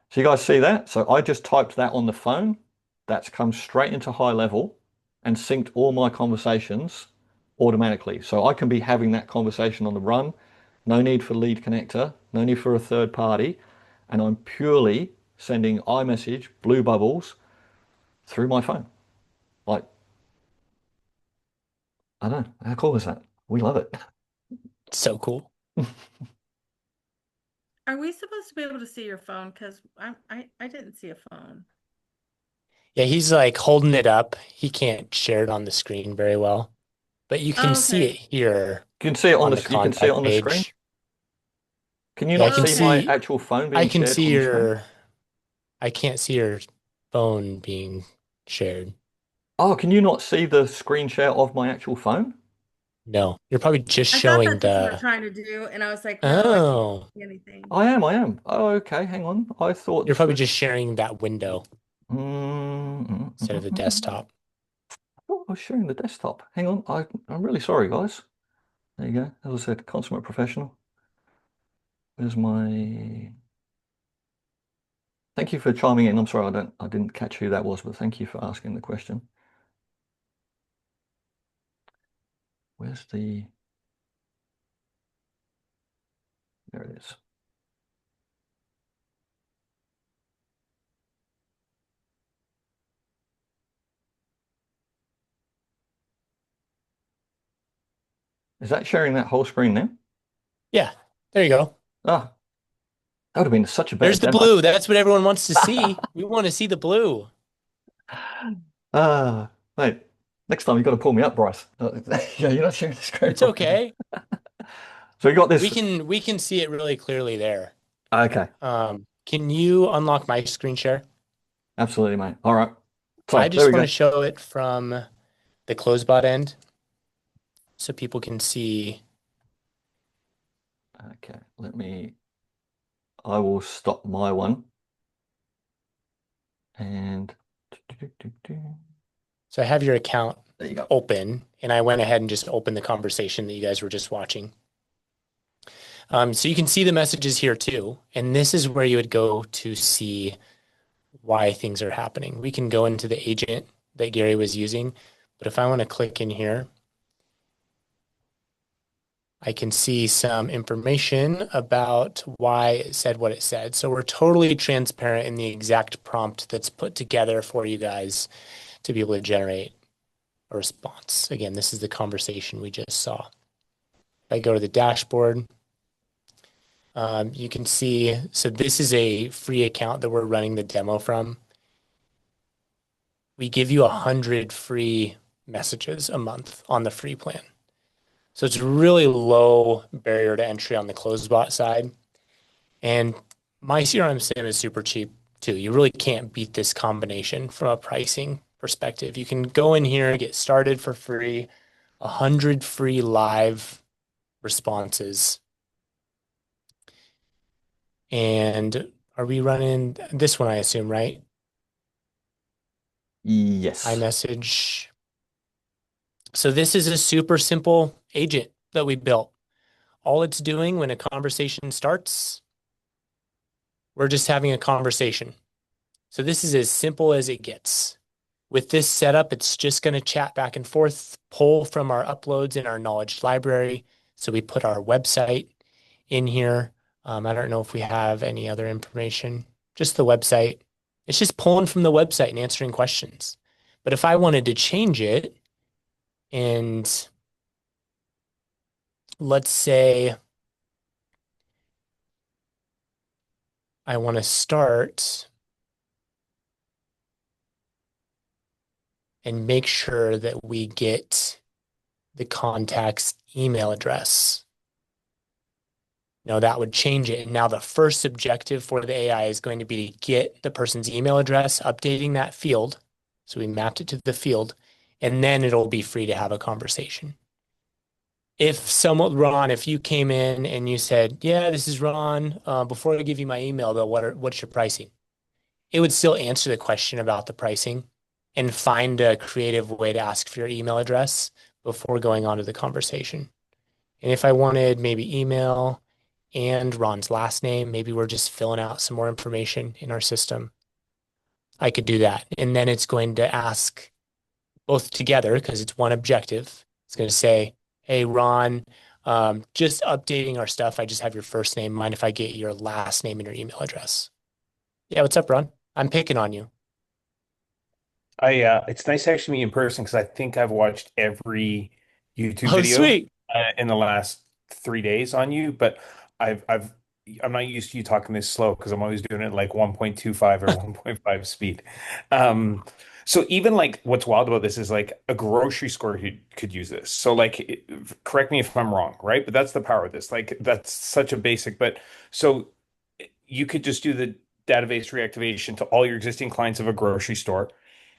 So you guys see that? So I just typed that on the phone. That's come straight into high level and synced all my conversations automatically. So I can be having that conversation on the run. No need for lead connector, no need for a third party. And I'm purely sending iMessage blue bubbles through my phone. Like, I don't know, how cool is that? We love it. So cool. Are we supposed to be able to see your phone? Because I didn't see a phone. Yeah, he's like holding it up. He can't share it on the screen very well, but you can see it Okay. here You can see it on on the the you can see it contact on the screen. page. Can you Yeah, I not can see my Okay. see, actual phone I being can shared see on the screen? I can't see your phone being shared. Oh, can you not see the screen share of my actual phone? No, you're probably just I thought showing that's what you were the, trying to do, and I was like, no, I can't oh, see anything. I am. Oh, okay, hang on. I you're thought probably that. just sharing that window instead of the I desktop. thought I was sharing the desktop. Hang on. I'm really sorry, guys. There you go. As I said, consummate professional. Where's my? Thank you for chiming in. I'm sorry, I didn't catch who that was, but thank you for asking the question. Where's the? There it is. Is that sharing that whole screen now? Yeah, there you go. Ah, that would have been such a better There's the demo. blue. That's what everyone wants to see. We want to see the blue. Ah, mate. Next time you got to pull me up, Bryce. Yeah, you're not sharing the screen It's properly. okay. So you got We this. can see it really clearly there. Okay, Can you unlock my screen share? absolutely, mate. All right. I So there just we want to go. show it from the CloseBot end so people can see. Okay, I will stop my one. And So I have your account there you go. open, and I went ahead and just opened the conversation that you guys were just watching. So you can see the messages here too, and this is where you would go to see why things are happening. We can go into the agent that Gary was using, but if I want to click in here, I can see some information about why it said what it said. So we're totally transparent in the exact prompt that's put together for you guys to be able to generate a response. Again, this is the conversation we just saw. If I go to the dashboard, you can see, so this is a free account that we're running the demo from. We give you 100 free messages a month on the free plan. So it's really low barrier to entry on the CloseBot side. And myCRMSIM is super cheap too. You really can't beat this combination from a pricing perspective. You can go in here and get started for free, 100 free live responses. And are we running this one, I assume, right? Yes. iMessage. So this is a super simple agent that we built. All it's doing when a conversation starts, we're just having a conversation. So this is as simple as it gets. With this setup, it's just going to chat back and forth, pull from our uploads in our knowledge library. So we put our website in here. I don't know if we have any other information, just the website. It's just pulling from the website and answering questions. But if I wanted to change it, and let's say I want to start and make sure that we get the contact's email address. Now that would change it. And now the first objective for the AI is going to be to get the person's email address, updating that field. So we mapped it to the field, and then it'll be free to have a conversation. If someone, Ron, if you came in and you said, yeah, this is Ron, before I give you my email, though, what's your pricing? It would still answer the question about the pricing and find a creative way to ask for your email address before going on to the conversation. And if I wanted maybe email and Ron's last name, maybe we're just filling out some more information in our system, I could do that. And then it's going to ask both together because it's one objective. It's going to say, hey, Ron, just updating our stuff. I just have your first name. Mind if I get your last name and your email address? Yeah, what's up, Ron? I'm picking on you. It's nice to actually meet in person because I think I've watched every YouTube Oh, video sweet. in the last 3 days on you, but I've I'm not used to you talking this slow because I'm always doing it like 1.25 or 1.5 speed. Um, so even like what's wild about this is like a grocery store could use this. So like, correct me if I'm wrong, right? But that's the power of this. Like that's such a basic, but so you could just do the database reactivation to all your existing clients of a grocery store.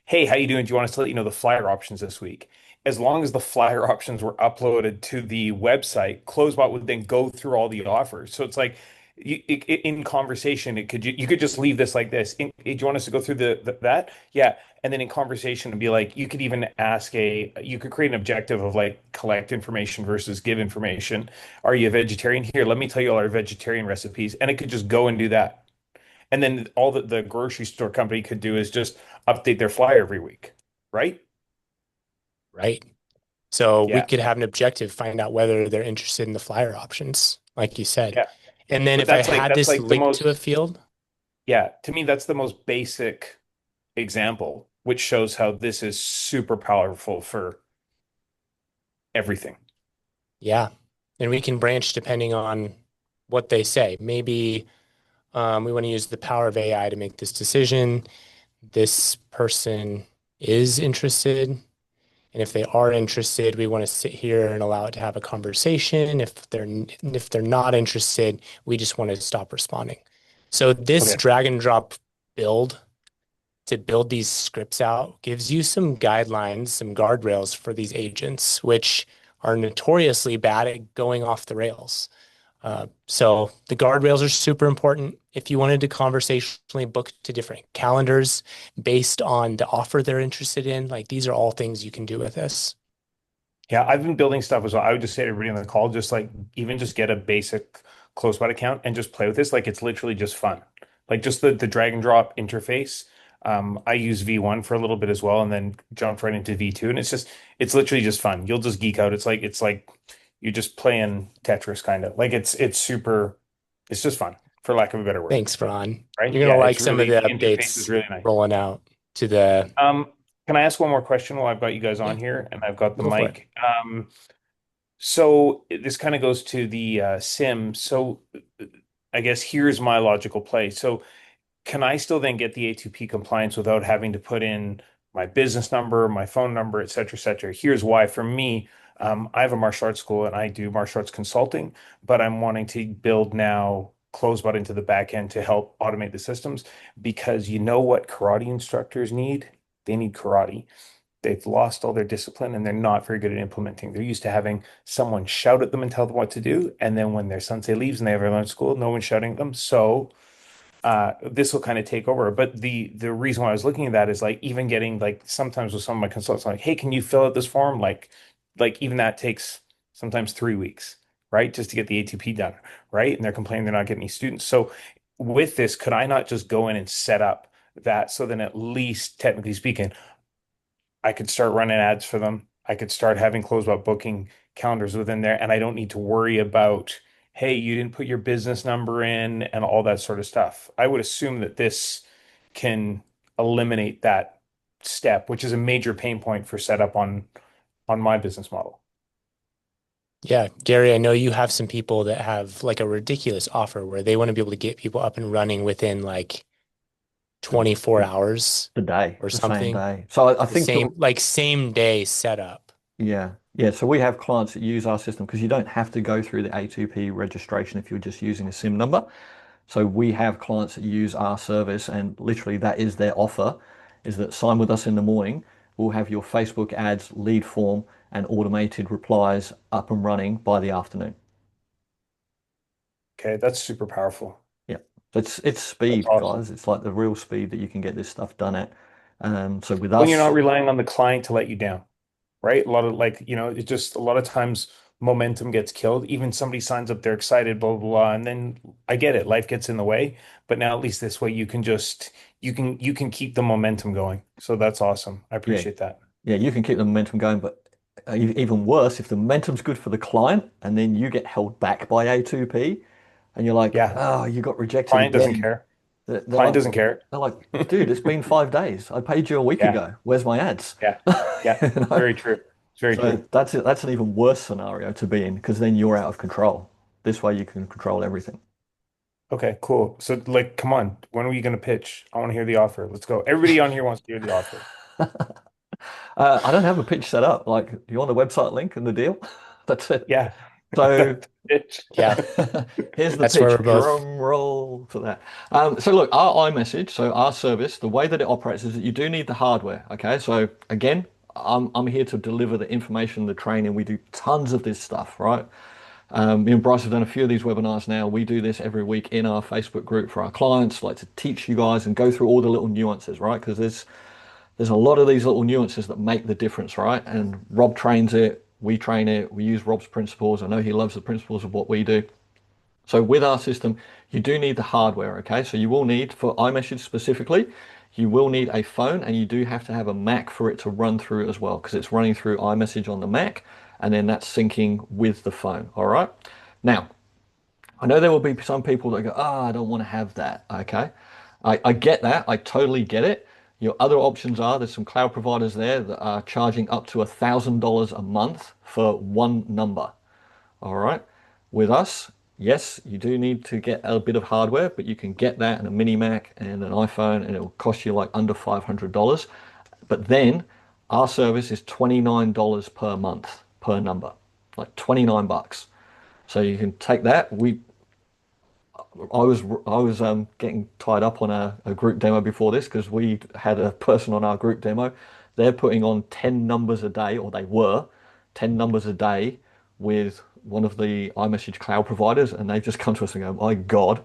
Hey, how you doing? Do you want us to let you know the flyer options this week? As long as the flyer options were uploaded to the website, CloseBot would then go through all the offers. So it's like in conversation, it could you could just leave this like this. Do you want us to go through that? Yeah. And then in conversation, it'd be like you could even ask you could create an objective of like collect information versus give information. Are you a vegetarian? Here, let me tell you all our vegetarian recipes. And it could just go and do that. And then all that the grocery store company could do is just update their flyer every week, right? Right. So we Yeah, could have an objective, find out whether they're interested in the flyer options, like you said. yeah. And then But if I had that's this like the linked to a most field, yeah, to me that's the most basic example, which shows how this is super powerful for everything. yeah. And we can branch depending on what they say. Maybe we want to use the power of AI to make this decision. This person is interested. And if they are interested, we want to sit here and allow it to have a conversation. If they're not interested, we just want to stop responding. So this Okay. drag and drop build to build these scripts out gives you some guidelines, some guardrails for these agents, which are notoriously bad at going off the rails. So the guardrails are super important. If you wanted to conversationally book to different calendars based on the offer they're interested in, like these are all things you can do with this. Yeah, I've been building stuff as well. I would just say to everybody on the call, just like even just get a basic CloseBot account and just play with this. Like it's literally just fun. Like just the drag and drop interface. I use V1 for a little bit as well, and then jumped right into V2, and it's literally just fun. You'll just geek out. It's like you're just playing Tetris kind of. Like it's super. It's just fun, for lack of a better word, Thanks, Ron. right? You're gonna Yeah, like it's some of really the the interface is updates really nice. rolling out to the, Um, can I ask one more question while I've got you guys yeah, on here and I've got the go for it. mic? So this kind of goes to the sim. So I guess here's my logical play. So can I still then get the A2P compliance without having to put in my business number, my phone number, et cetera, et cetera? Here's why. For me, I have a martial arts school and I do martial arts consulting, but I'm wanting to build now CloseBot into the back end to help automate the systems because you know what karate instructors need? They need karate. They've lost all their discipline and they're not very good at implementing. They're used to having someone shout at them and tell them what to do. And then when their sensei leaves and they have learn school, no one's shouting at them. So this will kind of take over. But the reason why I was looking at that is like even getting like sometimes with some of my consultants, like, hey, can you fill out this form? Like even that takes sometimes 3 weeks, right? Just to get the ATP done, right? And they're complaining they're not getting any students. So with this, could I not just go in and set up that so then at least technically speaking, I could start running ads for them. I could start having CloseBot booking calendars within there, and I don't need to worry about, hey, you didn't put your business number in and all that sort of stuff. I would assume that this can eliminate that step, which is a major pain point for setup on my business model. Yeah, Gary, I know you have some people that have like a ridiculous offer where they want to be able to get people up and running within like 24 hours The day, or the same something. day. So I The think same, like same day setup. yeah, yeah. So we have clients that use our system because you don't have to go through the A2P registration if you're just using a SIM number. So we have clients that use our service, and literally that is their offer, is that sign with us in the morning. We'll have your Facebook ads, lead form, and automated replies up and running by the afternoon. Okay, that's super powerful. Yeah. It's That's speed, awesome. guys. It's like the real speed that you can get this stuff done at. So with When you're us, not relying on the client to let you down, right? A lot of like, it just a lot of times momentum gets killed. Even somebody signs up, they're excited, blah, blah, blah. And then I get it, life gets in the way. But now at least this way you can keep the momentum going. So that's awesome. I yeah, appreciate that. yeah, you can keep the momentum going, but even worse, if the momentum's good for the client and then you get held back by A2P and you're like, Yeah. oh, you got rejected Client doesn't again. care. They're Client like, doesn't care. they're like, dude, it's been 5 days. I paid you a week Yeah. ago. Where's my ads? Yeah. Yeah. You know? Very true. It's very So true. that's it. That's an even worse scenario to be in because then you're out of control. This way you can control everything. Okay, cool. So like, come on. When are you going to pitch? I want to hear the offer. Let's go. Everybody on here wants to hear the offer. I don't have a pitch set up. Like, do you want the website link and the deal? That's it. Yeah. So That's it. Yeah, here's the that's where pitch. we're both. Drum roll for that. So look, our iMessage, so our service, the way that it operates is that you do need the hardware. Okay. So again, I'm here to deliver the information, the training. We do tons of this stuff, right? Me and Bryce have done a few of these webinars now. We do this every week in our Facebook group for our clients, like to teach you guys and go through all the little nuances, right? Because there's a lot of these little nuances that make the difference, right? And Rob trains it, we train it, we use Rob's principles. I know he loves the principles of what we do. So with our system, you do need the hardware, okay? So you will need, for iMessage specifically, you will need a phone and you do have to have a Mac for it to run through as well because it's running through iMessage on the Mac and then that's syncing with the phone, all right? Now, I know there will be some people that go, oh, I don't want to have that, okay? I get that, I totally get it. Your other options are there's some cloud providers there that are charging up to $1,000 a month for one number. All right. With us, yes, you do need to get a bit of hardware, but you can get that and a mini Mac and an iPhone, and it will cost you like under $500. But then our service is $29 per month per number, like 29 bucks. So you can take that. I was getting tied up on a group demo before this because we had a person on our group demo. They're putting on 10 numbers a day, or they were 10 numbers a day with one of the iMessage cloud providers, and they've just come to us and go, "My God,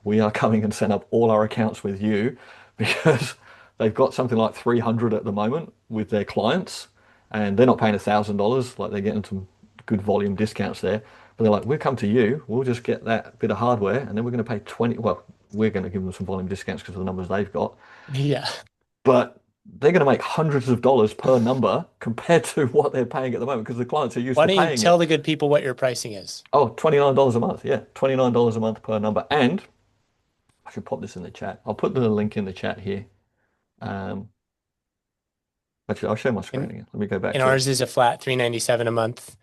we are coming and set up all our accounts with you," because they've got something like 300 at the moment with their clients, and they're not paying $1,000, like they're getting some good volume discounts there. But they're like, we'll come to you, we'll just get that bit of hardware, and then we're going to pay 20. Well, we're going to give them some volume discounts because of the numbers they've got. Yeah. But they're going to make hundreds of dollars per number compared to what they're paying at the moment because the clients are used Why to don't you paying tell it. the good people what your pricing is? Oh, $29 a month. Yeah, $29 a month per number. And I should pop this in the chat. I'll put the link in the chat here. Um, Actually, I'll share my screen And again. Let me go back and to it. ours is a flat 397 a month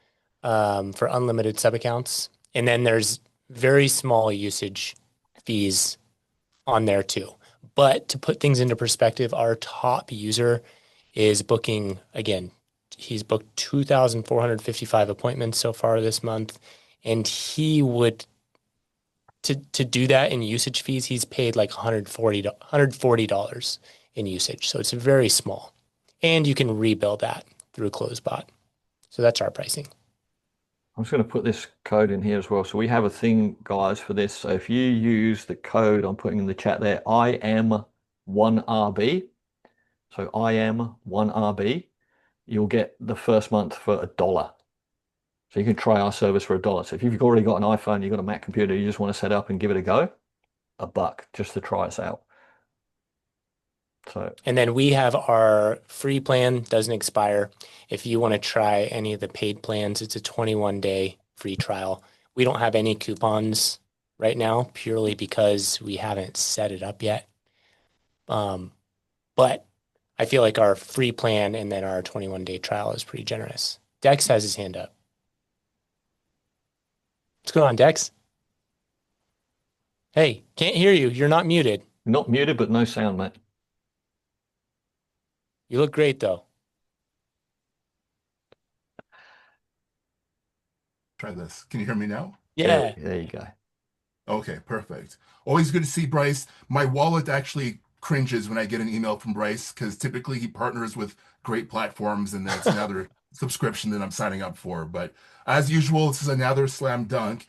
for unlimited sub accounts. And then there's very small usage fees on there too. But to put things into perspective, our top user is booking again. He's booked 2,455 appointments so far this month, and he would to do that in usage fees, he's paid like $140 in usage. So it's very small. And you can rebuild that through CloseBot. So that's our pricing. I'm just going to put this code in here as well. So we have a thing, guys, for this. So if you use the code I'm putting in the chat there, IM1RB. So IM1RB, you'll get the first month for $1. So you can try our service for $1. So if you've already got an iPhone, you've got a Mac computer, you just want to set up and give it a go, $1 just to try us out. So And then we have our free plan, doesn't expire. If you want to try any of the paid plans, it's a 21-day free trial. We don't have any coupons right now, purely because we haven't set it up yet. But I feel like our free plan and then our 21-day trial is pretty generous. Dex has his hand up. What's going on, Dex? Hey, can't hear you. You're not muted. not muted, but no sound, mate. You look great, though. Try this. Can you hear me now? Yeah. There you go. Okay, perfect. Always good to see Bryce. My wallet actually cringes when I get an email from Bryce because typically he partners with great platforms and that's another subscription that I'm signing up for. But as usual, this is another slam dunk.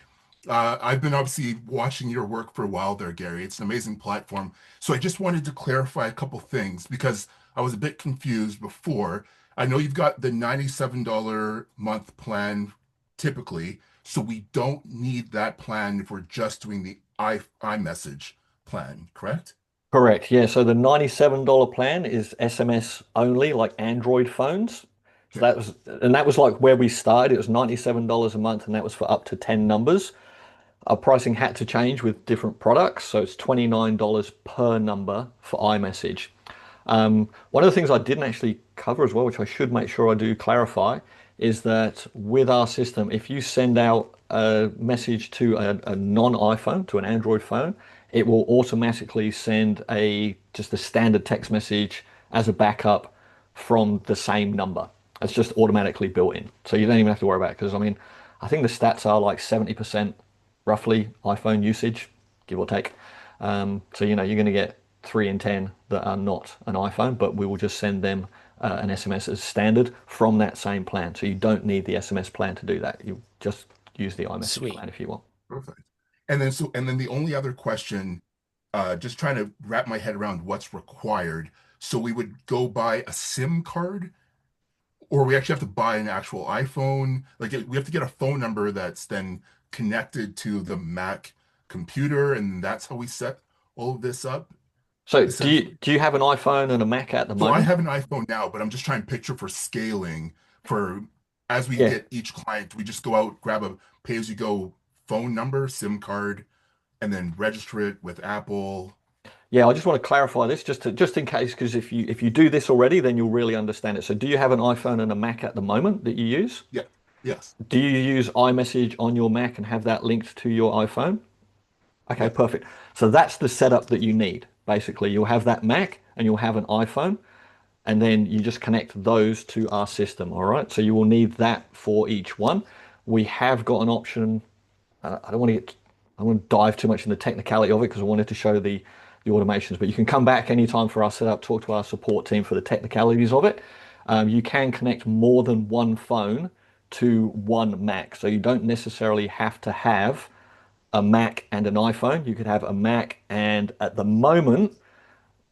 I've been obviously watching your work for a while there, Gary. It's an amazing platform. So I just wanted to clarify a couple things because I was a bit confused before. I know you've got the $97 month plan typically. So we don't need that plan if we're just doing the iMessage plan, correct? Correct. Yeah. So the $97 plan is SMS only, like Android phones. So Okay. that was like where we started. It was $97 a month, and that was for up to 10 numbers. Our pricing had to change with different products, so it's $29 per number for iMessage. One of the things I didn't actually cover as well, which I should make sure I do clarify, is that with our system, if you send out a message to a non-iPhone, to an Android phone, it will automatically send just a standard text message as a backup from the same number. It's just automatically built in. So you don't even have to worry about it because, I mean, I think the stats are like 70% roughly iPhone usage, give or take. So, you're going to get 3 in 10 that are not an iPhone, but we will just send them an SMS as standard from that same plan. So you don't need the SMS plan to do that. You just use the iMessage Sweet. plan if you want. Perfect. And then the only other question, just trying to wrap my head around what's required. So we would go buy a SIM card, or we actually have to buy an actual iPhone. Like we have to get a phone number that's then connected to the Mac computer, and that's how we set all of this up. So Essentially. do you have an iPhone and a Mac at the So I moment? have an iPhone now, but I'm just trying to picture for scaling for as we Yeah. get each client, we just go out, grab a pay-as-you-go phone number, SIM card, and then register it with Apple. Yeah, I just want to clarify this just in case, because if you do this already, then you'll really understand it. So do you have an iPhone and a Mac at the moment that you use? Yeah, yes. Do you use iMessage on your Mac and have that linked to your iPhone? Okay, Yeah. perfect. So that's the setup that you need. Basically, you'll have that Mac and you'll have an iPhone, and then you just connect those to our system. All right. So you will need that for each one. We have got an option. I don't want to dive too much in the technicality of it because I wanted to show the automations, but you can come back anytime for our setup, talk to our support team for the technicalities of it. You can connect more than one phone to one Mac. So you don't necessarily have to have a Mac and an iPhone. You could have a Mac, and at the moment,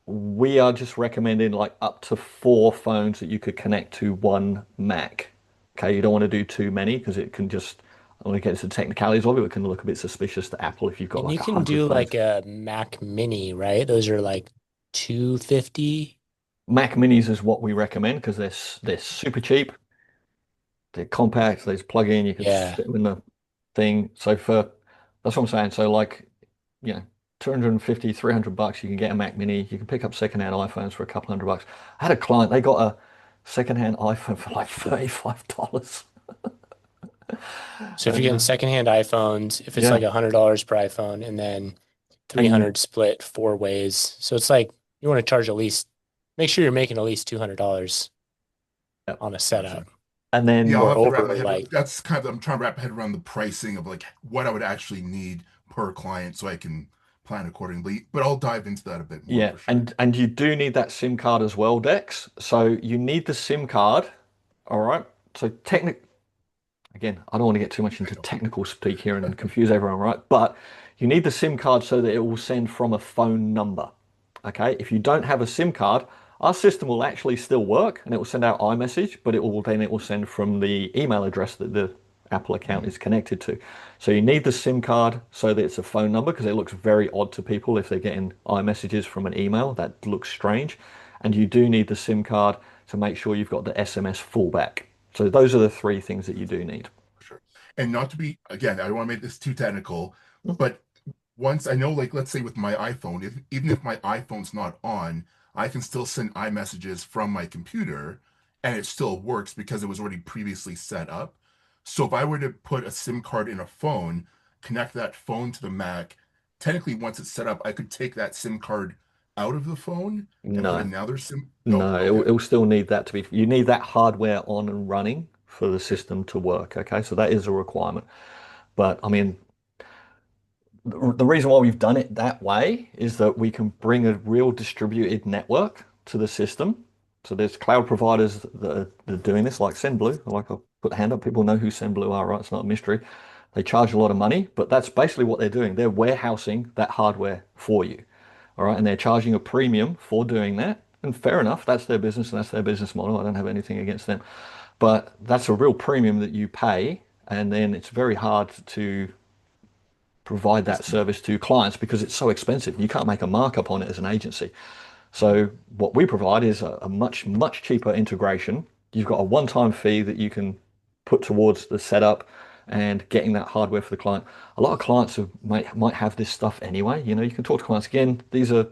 we are just recommending like up to 4 phones that you could connect to one Mac. Okay, you don't want to do too many because it can just, I want to get into the technicalities of it, it can look a bit suspicious to Apple if you've got And like you can 100 do phones. like a Mac Mini, right? Those are like 250. Mac Minis is what we recommend because they're super cheap, they're compact, they just plug in, you can Yeah. stick them in the thing. So that's what I'm saying. So like, you know, 250, $300, you can get a Mac Mini. You can pick up secondhand iPhones for a couple $100. I had a client, they got a secondhand iPhone for like $35. So if you're And getting secondhand iPhones, if it's like yeah, $100 per iPhone and then and 300 split 4 ways. So it's like you want to charge at least, make sure you're making at least $200 yeah. on a setup. And then Yeah, I'll have to wrap Moreover, my head around. like, That's kind of I'm trying to wrap my head around the pricing of like what I would actually need per client so I can plan accordingly. But I'll dive into that a bit more yeah, for sure. and you do need that SIM card as well, Dex. So you need the SIM card. All right. So again, I don't want to get too much into technical speak here and confuse everyone, right? But you need the SIM card so that it will send from a phone number. Okay. If you don't have a SIM card, our system will actually still work and it will send out iMessage, but it will send from the email address that the Apple account is connected to. So you need the SIM card so that it's a phone number, because it looks very odd to people if they're getting iMessages from an email. That looks strange. And you do need the SIM card to make sure you've got the SMS fallback. So those are the three things that you do need. Sure. And not to be, again, I don't want to make this too technical, Mhm. but once I know, like, let's say with my iPhone, even if my iPhone's not on, I can still send iMessages from my computer and it still works because it was already previously set up. So if I were to put a SIM card in a phone, connect that phone to the Mac, technically once it's set up, I could take that SIM card out of the phone and put No, another SIM. No, no, okay. it'll still need that to be, you need that hardware on and running for the system to work. Okay, so that is a requirement. But I mean, the reason why we've done it that way is that we can bring a real distributed network to the system. So there's cloud providers that are doing this, like SendBlue. Like, I'll put a hand up, people know who SendBlue are, right? It's not a mystery. They charge a lot of money, but that's basically what they're doing. They're warehousing that hardware for you. All right. And they're charging a premium for doing that. And fair enough, that's their business and that's their business model. I don't have anything against them. But that's a real premium that you pay. And then it's very hard to provide that service to clients because it's so expensive. You can't make a markup on it as an agency. So what we provide is a much, much cheaper integration. You've got a one-time fee that you can put towards the setup and getting that hardware for the client. A lot of clients might have this stuff anyway. You know, you can talk to clients. Again, these are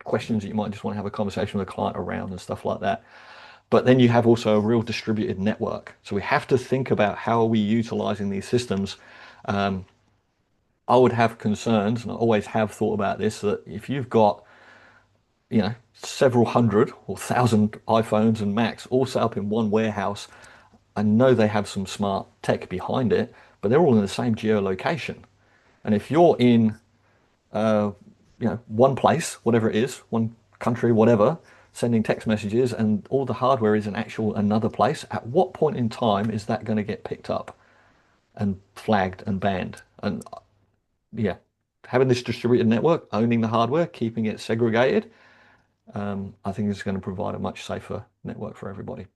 questions that you might just want to have a conversation with a client around and stuff like that. But then you have also a real distributed network. So we have to think about how are we utilizing these systems. I would have concerns, and I always have thought about this, that if you've got, you know, several hundred or thousand iPhones and Macs all set up in one warehouse, I know they have some smart tech behind it, but they're all in the same geolocation. And if you're in, one place, whatever it is, one country, whatever, sending text messages, and all the hardware is in actual another place, at what point in time is that going to get picked up and flagged and banned? And yeah, having this distributed network, owning the hardware, keeping it segregated, I think is going to provide a much safer network for everybody.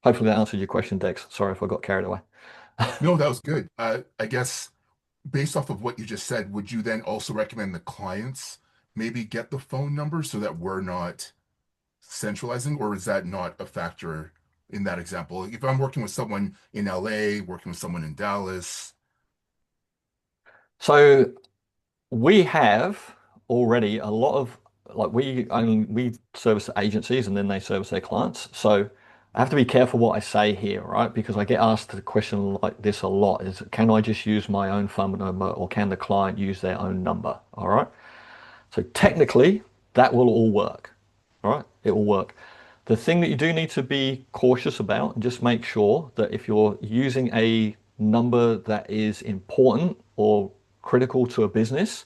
Hopefully that answered your question, Dex. Sorry if I got carried away. No, that was good. I guess based off of what you just said, would you then also recommend the clients maybe get the phone number so that we're not centralizing, or is that not a factor in that example? If I'm working with someone in LA, working with someone in Dallas. So we have already a lot of, like, we service the agencies and then they service their clients. So I have to be careful what I say here, right? Because I get asked a question like this a lot: is can I just use my own phone number, or can the client use their own number? All right. So technically that will all work. All right. It will work. The thing that you do need to be cautious about, and just make sure that if you're using a number that is important or critical to a business,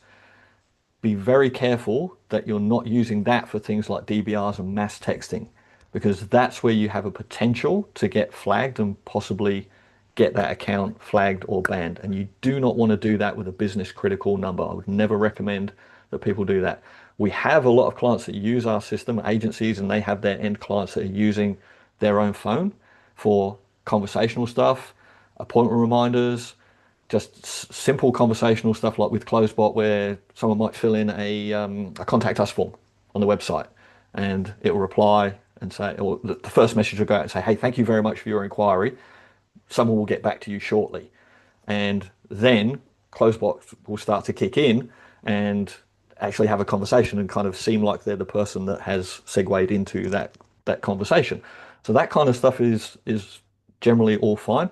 be very careful that you're not using that for things like DBRs and mass texting, because that's where you have a potential to get flagged and possibly get that account flagged or banned. And you do not want to do that with a business critical number. I would never recommend that people do that. We have a lot of clients that use our system, agencies, and they have their end clients that are using their own phone for conversational stuff, appointment reminders, just simple conversational stuff like with CloseBot, where someone might fill in a contact us form on the website, and it will reply and say, or the first message will go out and say, hey, thank you very much for your inquiry. Someone will get back to you shortly. And then CloseBot will start to kick in and actually have a conversation and kind of seem like they're the person that has segued into that conversation. So that kind of stuff is generally all fine.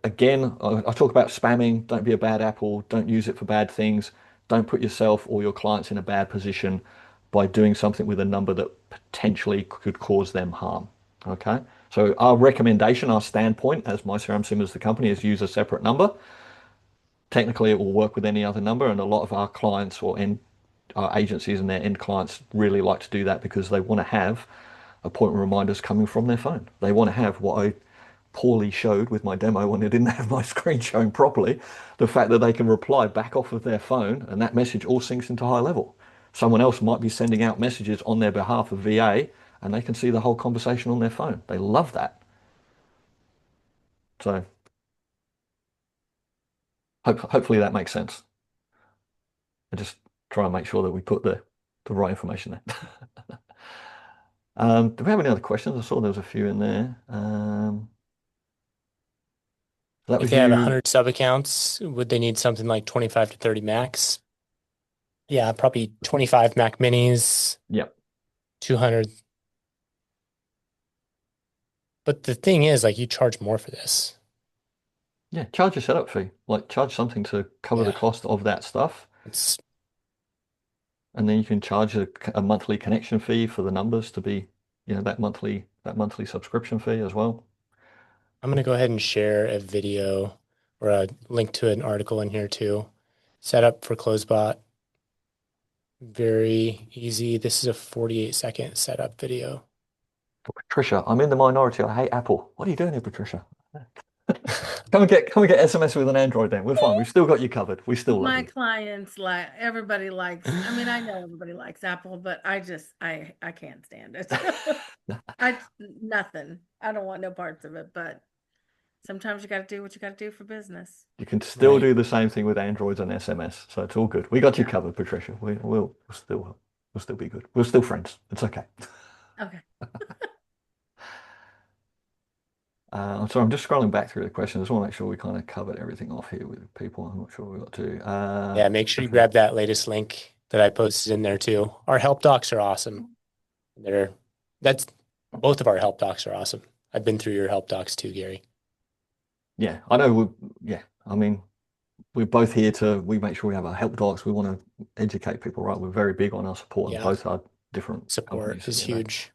Again, I talk about spamming. Don't be a bad apple. Don't use it for bad things. Don't put yourself or your clients in a bad position by doing something with a number that potentially could cause them harm. Okay. So our recommendation, our standpoint as myCRMSIM as the company, is use a separate number. Technically, it will work with any other number, and a lot of our clients or our agencies and their end clients really like to do that because they want to have appointment reminders coming from their phone. They want to have what I poorly showed with my demo when I didn't have my screen showing properly, the fact that they can reply back off of their phone and that message all syncs into high level. Someone else might be sending out messages on their behalf of VA, and they can see the whole conversation on their phone. They love that. So hopefully that makes sense. I just try and make sure that we put the right information there. Do we have any other questions? I saw there was a few in there. That If was they have you. 100 sub accounts, would they need something like 25 to 30 Macs? Yeah, probably 25 Mac Minis, Yep. 200. But the thing is, like, you charge more for this. Yeah, charge a setup fee. Like charge something to cover the Yeah. cost of that stuff. It's And then you can charge a monthly connection fee for the numbers to be, that monthly subscription fee as well. I'm gonna go ahead and share a video or a link to an article in here too. Setup for CloseBot. Very easy. This is a 48-second setup video. Patricia, I'm in the minority. I hate Apple. What are you doing here, Patricia? Come and get SMS with an Android then. We're fine. We've still got you covered. We still love My you. clients everybody likes, I mean, I know everybody likes Apple, but I can't stand it. Nothing. I don't want no parts of it, but sometimes you got to do what you got to do for business. You can still Right. do the same thing with Androids and SMS, so it's all good. We got you covered, Patricia. We'll still be good. We're still friends. It's okay. Okay. I'm sorry, I'm just scrolling back through the questions. I just want to make sure we kind of covered everything off here with people. I'm not sure we got to. Yeah, make sure you grab that latest link that I posted in there too. Our help docs are awesome. Both of our help docs are awesome. I've been through your help docs too, Gary. Yeah, I know. I mean, we're both here we make sure we have our help docs. We want to educate people, right? We're very big on our support, and Yeah. both are different Support companies. is huge.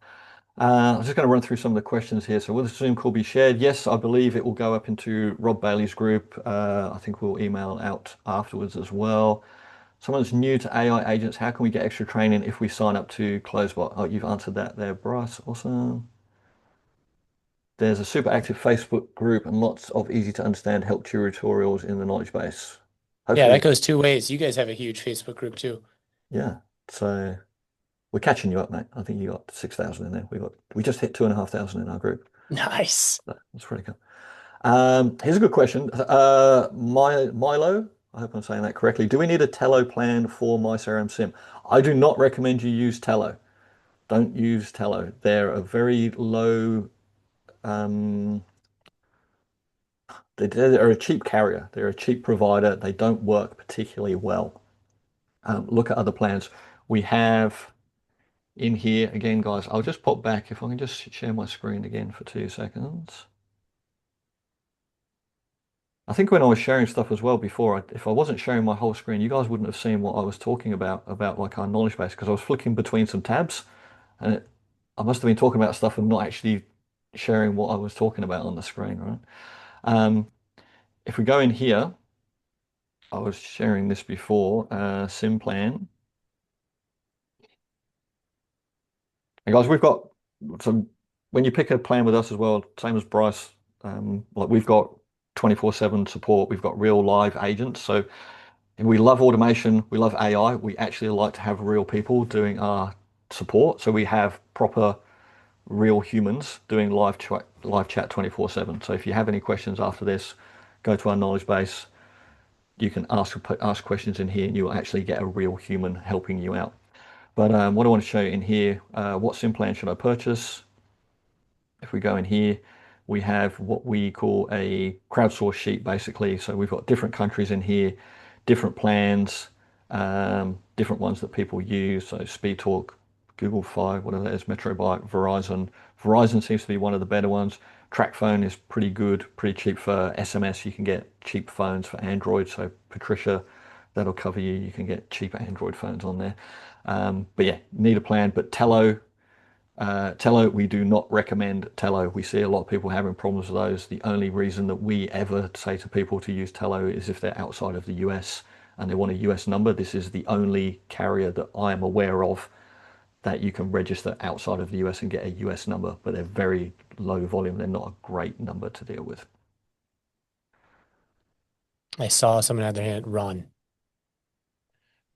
I'm just going to run through some of the questions here. So will the Zoom call be shared? Yes, I believe it will go up into Rob Bailey's group. I think we'll email out afterwards as well. Someone's new to AI agents. How can we get extra training if we sign up to CloseBot? Oh, you've answered that there, Bryce. Awesome. There's a super active Facebook group and lots of easy to understand help tutorials in the knowledge base. Yeah, Hopefully, that goes two ways. You guys have a huge Facebook group too. yeah. So we're catching you up, mate. I think you got 6,000 in there. We just hit 2,500 in our group. Nice. That's pretty cool. Here's a good question. Milo, I hope I'm saying that correctly. Do we need a Tello plan for myCRMSIM? I do not recommend you use Tello. Don't use Tello. They're a very low, they're a cheap carrier. They're a cheap provider. They don't work particularly well. Look at other plans. We have in here, again, guys, I'll just pop back. If I can just share my screen again for 2 seconds. I think when I was sharing stuff as well before, if I wasn't sharing my whole screen, you guys wouldn't have seen what I was talking about like our knowledge base, because I was flicking between some tabs, and I must have been talking about stuff and not actually sharing what I was talking about on the screen, right? If we go in here, I was sharing this before, SIM plan. And guys, we've got some, when you pick a plan with us as well, same as Bryce, like we've got 24/7 support, we've got real live agents. So we love automation, we love AI. We actually like to have real people doing our support. So we have proper real humans doing live chat 24/7. So if you have any questions after this, go to our knowledge base. You can ask questions in here and you'll actually get a real human helping you out. But what I want to show you in here, what SIM plan should I purchase? If we go in here, we have what we call a crowdsource sheet, basically. So we've got different countries in here, different plans, different ones that people use. So SpeedTalk, Google Fi, whatever that is, MetroByte, Verizon. Verizon seems to be one of the better ones. TracFone is pretty good, pretty cheap for SMS. You can get cheap phones for Android. So Patricia, that'll cover you. You can get cheap Android phones on there. But yeah, need a plan. But Tello, we do not recommend Tello. We see a lot of people having problems with those. The only reason that we ever say to people to use Tello is if they're outside of the US and they want a US number. This is the only carrier that I am aware of that you can register outside of the US and get a US number, but they're very low volume. They're not a great number to deal with. I saw someone had their hand. Ron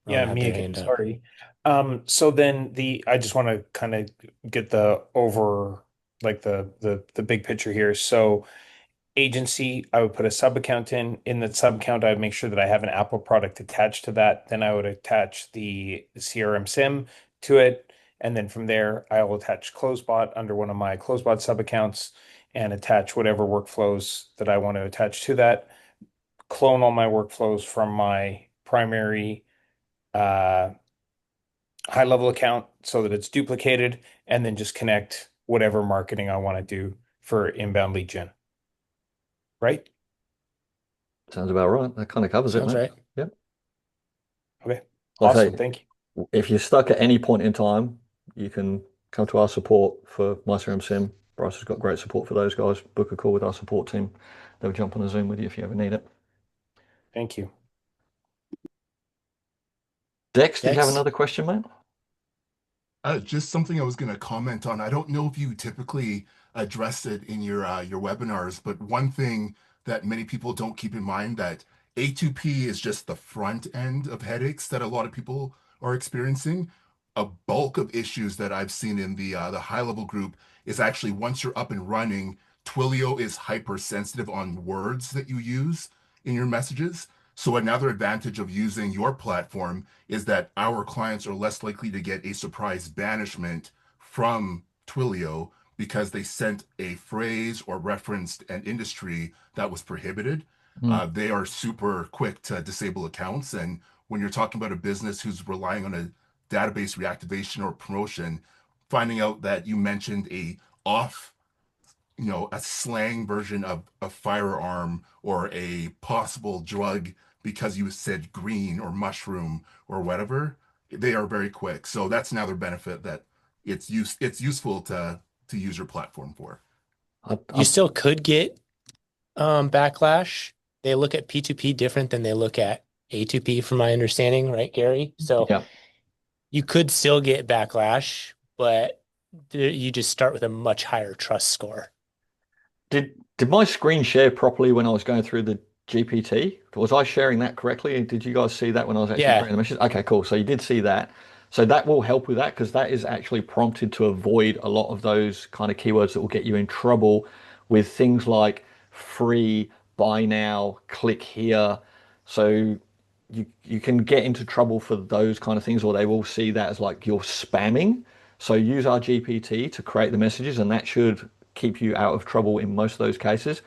Yeah, have me their again. hand up. Sorry. So then I just want to kind of get the over like the big picture here. So agency, I would put a sub account in the sub account. I would make sure that I have an Apple product attached to that. Then I would attach the CRM SIM to it. And then from there, I will attach CloseBot under one of my CloseBot sub accounts and attach whatever workflows that I want to attach to that. Clone all my workflows from my primary uh, high level account so that it's duplicated, and then just connect whatever marketing I want to do for inbound lead gen. Right? Sounds about right. That kind of covers it, Sounds mate. right. Yep. Okay. Like I Awesome. say, Thank you. if you're stuck at any point in time, you can come to our support for myCRMSIM. Bryce has got great support for those guys. Book a call with our support team. They'll jump on a Zoom with you if you ever need it. Thank you. Dex, did you have Dex? another question, mate? Just something I was going to comment on. I don't know if you typically address it in your webinars, but one thing that many people don't keep in mind that A2P is just the front end of headaches that a lot of people are experiencing. A bulk of issues that I've seen in the high level group is actually once you're up and running, Twilio is hypersensitive on words that you use in your messages. So another advantage of using your platform is that our clients are less likely to get a surprise banishment from Twilio because they sent a phrase or referenced an industry that was prohibited. They are super quick to disable accounts. And when you're talking about a business who's relying on a database reactivation or promotion, finding out that you mentioned off a slang version of a firearm or a possible drug because you said green or mushroom or whatever, they are very quick. So that's another benefit that it's useful to use your platform for. You still could get backlash. They look at P2P different than they look at A2P, from my understanding, right, Gary? So Yeah. you could still get backlash, but you just start with a much higher trust score. Did my screen share properly when I was going through the GPT? Was I sharing that correctly? Did you guys see that when I was actually Yeah. creating the message? Okay, cool. So you did see that. So that will help with that because that is actually prompted to avoid a lot of those kind of keywords that will get you in trouble with things like free, buy now, click here. So you can get into trouble for those kind of things, or they will see that as like you're spamming. So use our GPT to create the messages, and that should keep you out of trouble in most of those cases.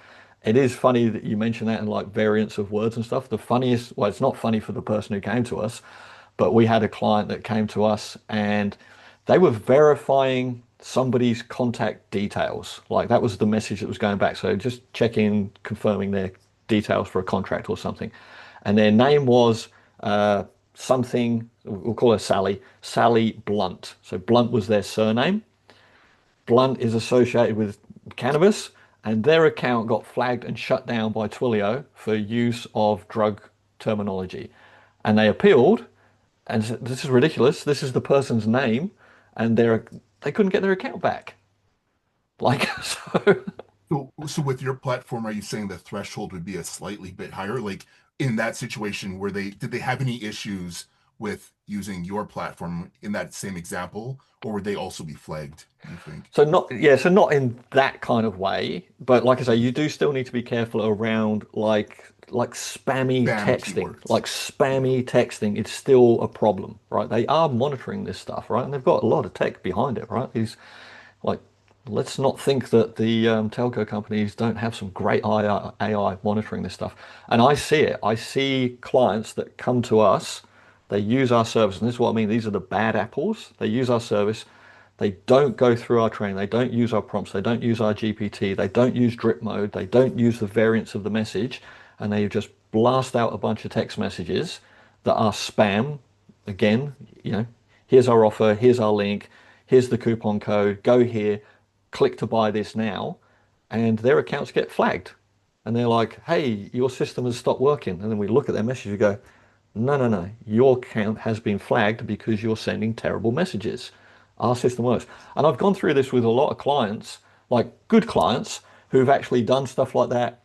It is funny that you mention that and like variants of words and stuff. The funniest, well, it's not funny for the person who came to us, but we had a client that came to us and they were verifying somebody's contact details. Like that was the message that was going back. So just checking, confirming their details for a contract or something. And their name was something, we'll call her Sally Blunt. So Blunt was their surname. Blunt is associated with cannabis, and their account got flagged and shut down by Twilio for use of drug terminology. And they appealed, and said, this is ridiculous. This is the person's name, and they couldn't get their account back. Like so. So with your platform, are you saying the threshold would be a slightly bit higher? Like in that situation, did they have any issues with using your platform in that same example, or would they also be flagged, you think? So not in that kind of way, but like I say, you do still need to be careful around like spammy Spam texting. keywords. Like spammy texting, it's still a problem, right? They are monitoring this stuff, right? And they've got a lot of tech behind it, right? These like let's not think that the telco companies don't have some great AI monitoring this stuff. And I see it. I see clients that come to us, they use our service, and this is what I mean. These are the bad apples. They use our service. They don't go through our training. They don't use our prompts. They don't use our GPT. They don't use drip mode. They don't use the variants of the message. And they just blast out a bunch of text messages that are spam. Again, here's our offer. Here's our link. Here's the coupon code. Go here. Click to buy this now. And their accounts get flagged. And they're like, hey, your system has stopped working. And then we look at their message and go, no, no, no. Your account has been flagged because you're sending terrible messages. Our system works. And I've gone through this with a lot of clients, like good clients, who've actually done stuff like that.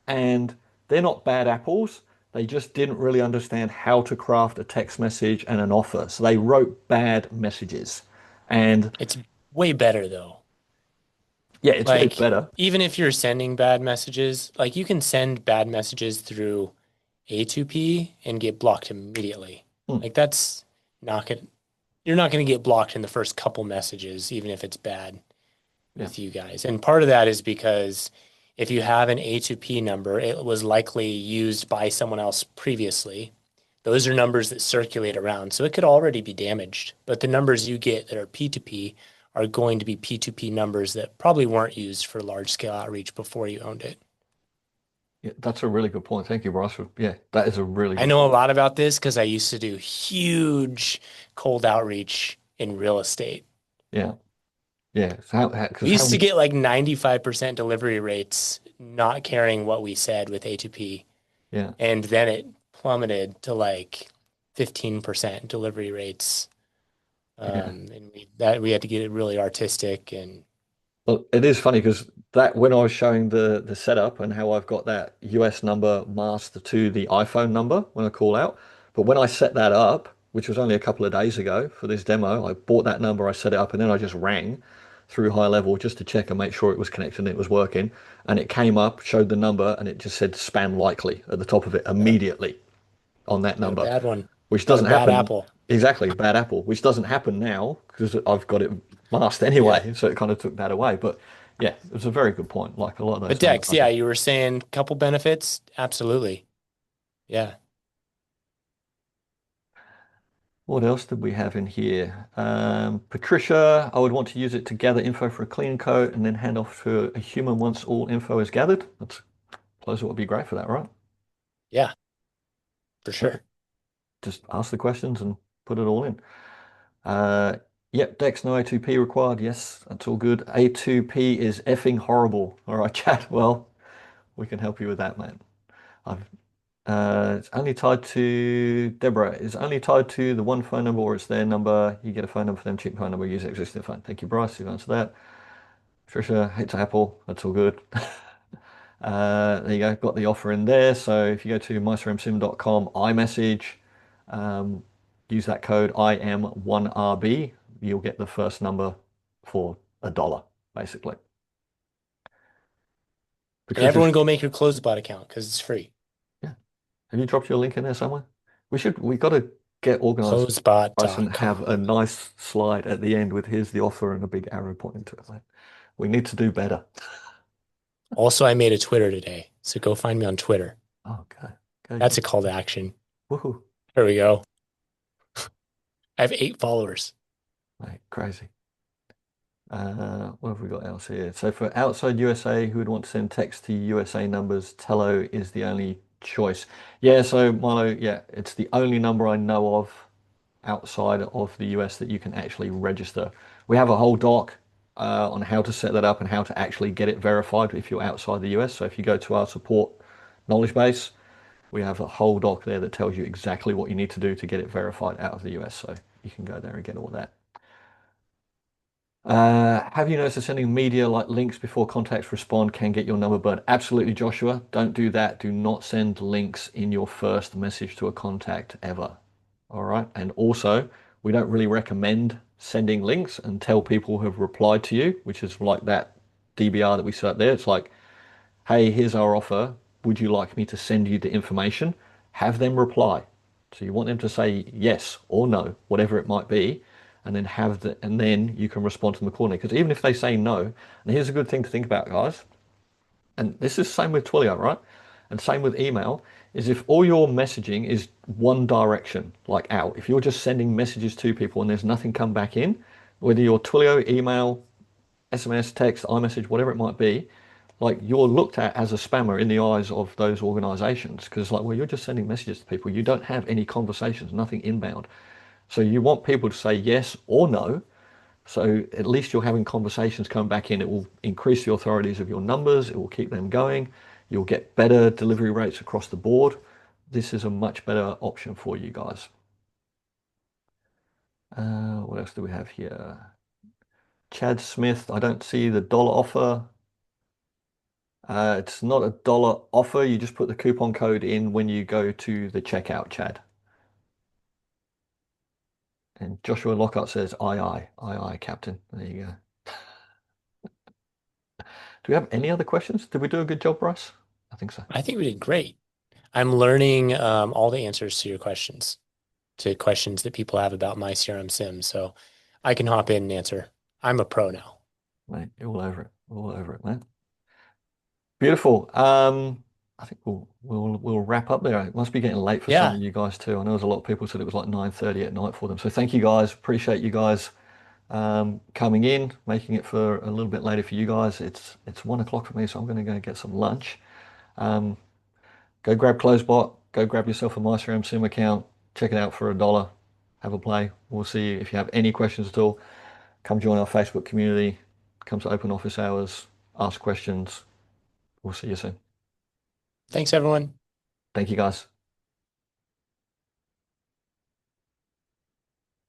And they're not bad apples. They just didn't really understand how to craft a text message and an offer. So they wrote bad messages. And It's way better though. yeah, it's way Like, better. even if you're sending bad messages, like you can send bad messages through A2P and get blocked immediately. Hmm. Like that's not gonna, you're not gonna get blocked in the first couple messages, even if it's bad Yeah. with you guys. And part of that is because if you have an A2P number, it was likely used by someone else previously. Those are numbers that circulate around, so it could already be damaged. But the numbers you get that are P2P are going to be P2P numbers that probably weren't used for large scale outreach before you owned it. Yeah, that's a really good point. Thank you, Bryce. Yeah, that is a really I good know a point. lot about this because I used to do huge cold outreach in real estate. Yeah. Yeah. So We because how used to many, get like 95% delivery rates, not caring what we said with A2P. yeah. And then it plummeted to like 15% delivery rates. Yeah. And we had to get it really artistic and Well, it is funny because that when I was showing the setup and how I've got that US number masked to the iPhone number when I call out, but when I set that up, which was only a couple of days ago for this demo, I bought that number, I set it up, and then I just rang through high level just to check and make sure it was connected and it was working. And it came up, showed the number, and it just said spam likely at the top of it immediately on that got a number, bad one, which got a doesn't bad happen. apple. Exactly, bad apple, which doesn't happen now because I've got it masked Yeah. anyway. So it kind of took that away. But yeah, it was a very good point. Like a lot of But those numbers, Dex, I yeah, just you were saying couple benefits? Absolutely. Yeah. what else did we have in here? Patricia, I would want to use it to gather info for a clean code and then hand off to a human once all info is gathered. That's CloseBot would be great for that, right? Yeah, for sure. Just ask the questions and put it all in. Uh, yep, Dex, no A2P required. Yes, that's all good. A2P is effing horrible. All right, chat. Well, we can help you with that, man. I've it's only tied to Deborah. It's only tied to the one phone number or it's their number. You get a phone number for them, cheap phone number, use existing phone. Thank you, Bryce. You've answered that. Trisha hates Apple. That's all good. There you go. Got the offer in there. So if you go to myCRMSIM.com, iMessage, um, use that code IM1RB, you'll get the first number for $1, basically. And everyone Patricia's, go make your CloseBot account because it's free. yeah. Have you dropped your link in there somewhere? We got to get organized, Bryce, and have a CloseBot.com. nice slide at the end with here's the offer and a big arrow pointing to it. Like, we need to do better. Also, I made a Twitter today, so go find me on Twitter. Okay. Okay. That's a call to action. Woohoo. There we go. I have 8 followers. Mate, crazy. What have we got else here? So for outside USA who would want to send text to USA numbers, Tello is the only choice. Yeah, so Milo, yeah, it's the only number I know of outside of the US that you can actually register. We have a whole doc on how to set that up and how to actually get it verified if you're outside the US. So if you go to our support knowledge base, we have a whole doc there that tells you exactly what you need to do to get it verified out of the US. So you can go there and get all that. Have you noticed that sending media like links before contacts respond can get your number burned? Absolutely, Joshua. Don't do that. Do not send links in your first message to a contact ever. All right. And also, we don't really recommend sending links until people have replied to you, which is like that DBR that we set up there. It's like, hey, here's our offer. Would you like me to send you the information? Have them reply. So you want them to say yes or no, whatever it might be, and then you can respond to them accordingly. Because even if they say no, and here's a good thing to think about, guys, and this is same with Twilio, right? And same with email, is if all your messaging is one direction, like out, if you're just sending messages to people and there's nothing come back in, whether your Twilio, email, SMS, text, iMessage, whatever it might be, like you're looked at as a spammer in the eyes of those organizations because like, well, you're just sending messages to people. You don't have any conversations, nothing inbound. So you want people to say yes or no. So at least you're having conversations come back in. It will increase the authorities of your numbers. It will keep them going. You'll get better delivery rates across the board. This is a much better option for you guys. What else do we have here? Chad Smith, I don't see the dollar offer. It's not a dollar offer. You just put the coupon code in when you go to the checkout, Chad. And Joshua Lockhart says, aye, Captain. There you go. Do we have any other questions? Did we do a good job, Bryce? I think so. I think we did great. I'm learning all the answers to your questions, to questions that people have about myCRMSIM. So I can hop in and answer. I'm a pro now. Mate, you're all over it, man. Beautiful. I think we'll wrap up there. It must be getting late for some of you guys too. I know there's a lot of people said it was like 9:30 at night for them. So thank you guys. Appreciate you guys coming in, making it for a little bit later for you guys. It's 1 o'clock for me, so I'm going to go get some lunch. Go grab CloseBot. Go grab yourself a myCRMSIM account. Check it out for $1. Have a play. We'll see you. If you have any questions at all, come join our Facebook community. Come to open office hours. Ask questions. We'll see you soon. Thanks, everyone. Thank you, guys.